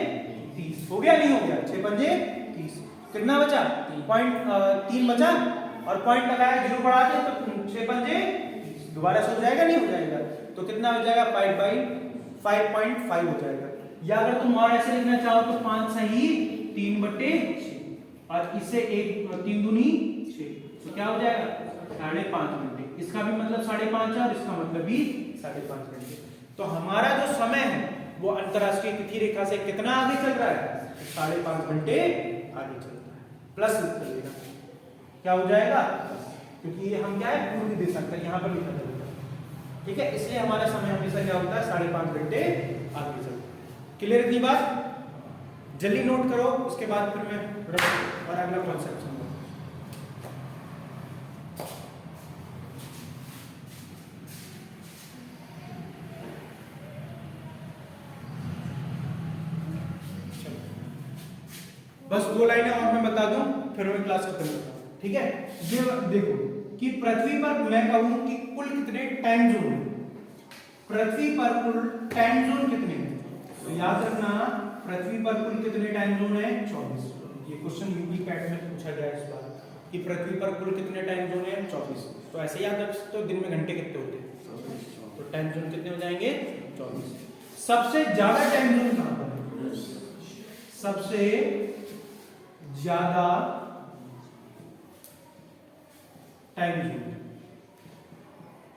30, हो गया, नहीं हो गया, 6 पंजे 30, कितना बचा, 3 बचा, और पॉइंट लगाया 0 बढ़ा के, तो 6 पंजे 30, दोबारा से हो जाएगा, नहीं हो जाएगा, तो कितना हो जाएगा, 5/4, 5.5 हो जाएगा। या अगर तुम और ऐसे लिखना चाहो तो 5 सही 3/6 और इसे 3 दूनी 6, तो क्या हो जाएगा 5.5 घंटे। इसका भी मतलब 5.5 है और इसका मतलब भी 5.5 घंटे। तो हमारा जो समय है वो अंतरराष्ट्रीय तिथि रेखा से कितना आगे चल रहा है, 5.5 घंटे आगे चल रहा है। प्लस लिख लेगा, क्या हो जाएगा, क्योंकि ये हम क्या है पूर्वी देशांतर यहाँ पर लिखा जाएगा, ठीक है। इसलिए हमारा समय हमेशा क्या होता है 5.5 घंटे आगे चलता है। क्लियर इतनी बात, जल्दी नोट करो, उसके बाद फिर मैं और अगला कॉन्सेप्ट समझाऊंगा। बस 2 लाइनें और मैं बता दूं फिर मैं क्लास खत्म करता हूं, ठीक है। ये देखो कि पृथ्वी पर मैं कहूं कि कुल कितने टाइम जोन है, पृथ्वी पर कुल टाइम जोन कितने हैं, तो याद रखना पृथ्वी पर कुल कितने टाइम जोन है 24। ये क्वेश्चन यूपी पैट में पूछा गया इस बार कि पृथ्वी पर कुल कितने टाइम जोन है 24। तो ऐसे याद रख सकते हो दिन में घंटे कितने होते हैं, तो टाइम जोन कितने हो जाएंगे 24। सबसे ज्यादा टाइम जोन कहां पर है, सबसे ज्यादा टाइम जोन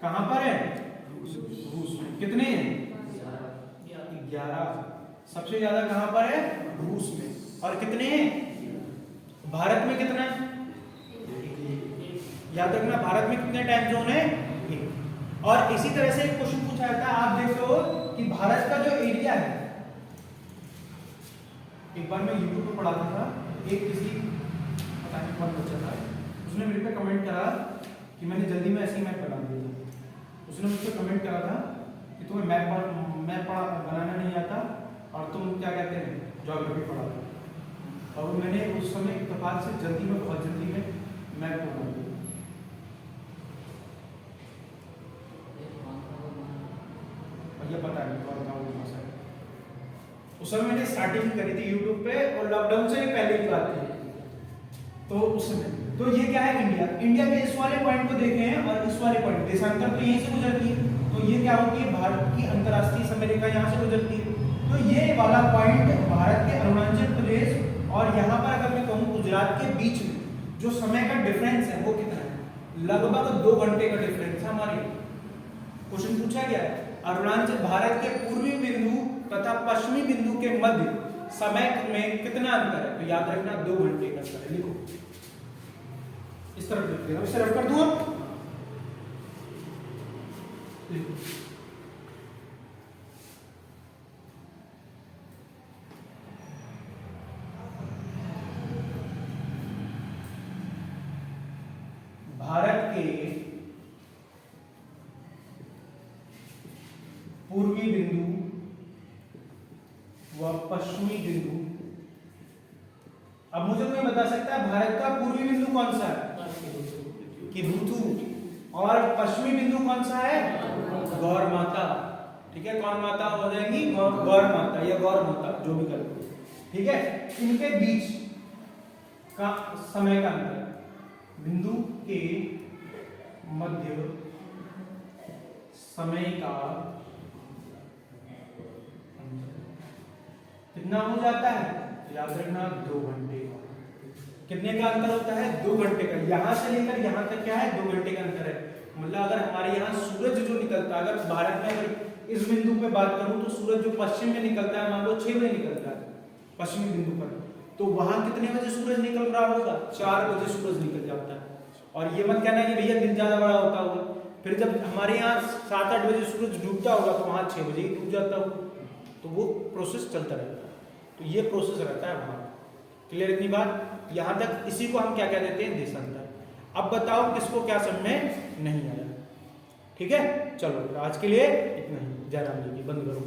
कहां पर है, रूस में। कितने हैं 11। सबसे ज्यादा कहां पर है, रूस में। और कितने हैं, भारत में कितना है, याद रखना भारत में कितने टाइम जोन है, 1। और इसी तरह से एक क्वेश्चन पूछा जाता है, आप देखते हो कि भारत का जो एरिया है, एक बार मैं यूट्यूब पे पढ़ाता था, एक किसी पता नहीं कौन बच्चा था, उसने मेरे पे कमेंट करा कि मैंने जल्दी में ऐसे ही मैप बना दिया था। उसने मुझसे कमेंट करा था कि तुम्हें मैप बनाना नहीं आता और तुम क्या कहते हैं ज्योग्राफी पढ़ाते। और मैंने उस समय इत्तेफाक से जल्दी में, बहुत जल्दी में मैप बना दिया। और ये पता नहीं कौन था वो भाषा, उस समय मैंने स्टार्टिंग करी थी यूट्यूब पे और लॉकडाउन से पहले की बात थी। तो उस समय तो ये क्या है, इंडिया के इस वाले पॉइंट को देखे हैं और इस वाले पॉइंट, देशांतर तो यहीं से गुजरती है, तो ये क्या होती है भारत की अंतरराष्ट्रीय समय रेखा यहाँ से गुजरती है। तो ये वाला पॉइंट भारत के अरुणाचल प्रदेश और यहाँ पर अगर मैं कहूँ गुजरात के बीच में जो समय का डिफरेंस है वो कितना है, लगभग 2 घंटे का डिफरेंस है। हमारे क्वेश्चन पूछा गया है अरुणाचल भारत के पूर्वी बिंदु तथा पश्चिमी बिंदु के मध्य समय में कितना अंतर है, तो याद रखना 2 घंटे का अंतर है। लिखो इस तरफ लिख देना, इसे रफ कर दूं अब। भारत के पूर्वी बिंदु व पश्चिमी बिंदु, अब मुझे कोई बता सकता है भारत का पूर्वी बिंदु कौन सा है, कि भूतू, और पश्चिमी बिंदु कौन सा है, गौर माता, ठीक है। कौन माता हो जाएंगी, गौर माता या गौर माता जो भी करो, ठीक है। इनके बीच का समय का अंतर, बिंदु के मध्य समय का कितना हो जाता है, याद रखना 2 घंटे का। कितने का अंतर होता है, 2 घंटे का। यहां से लेकर यहां तक क्या है, 2 घंटे का अंतर है। मतलब अगर हमारे यहाँ सूरज जो निकलता है, अगर भारत में अगर इस बिंदु पे बात करूं तो सूरज जो पश्चिम में निकलता है, मान लो 6 बजे निकलता है पश्चिमी बिंदु पर, तो वहां कितने बजे सूरज निकल रहा होगा, 4 बजे सूरज निकल जाता है। और ये मत कहना कि भैया दिन ज्यादा बड़ा होता होगा, फिर जब हमारे यहाँ 7-8 बजे सूरज डूबता होगा तो वहां 6 बजे ही डूब जाता होगा। तो वो प्रोसेस चलता रहता है, तो ये प्रोसेस रहता है वहां। क्लियर इतनी बात, यहां तक। इसी को हम क्या कह देते हैं, देशांतर। अब बताओ किसको क्या समझ में नहीं आया, ठीक है। चलो आज के लिए इतना ही, जय राम जी की, बंद करो।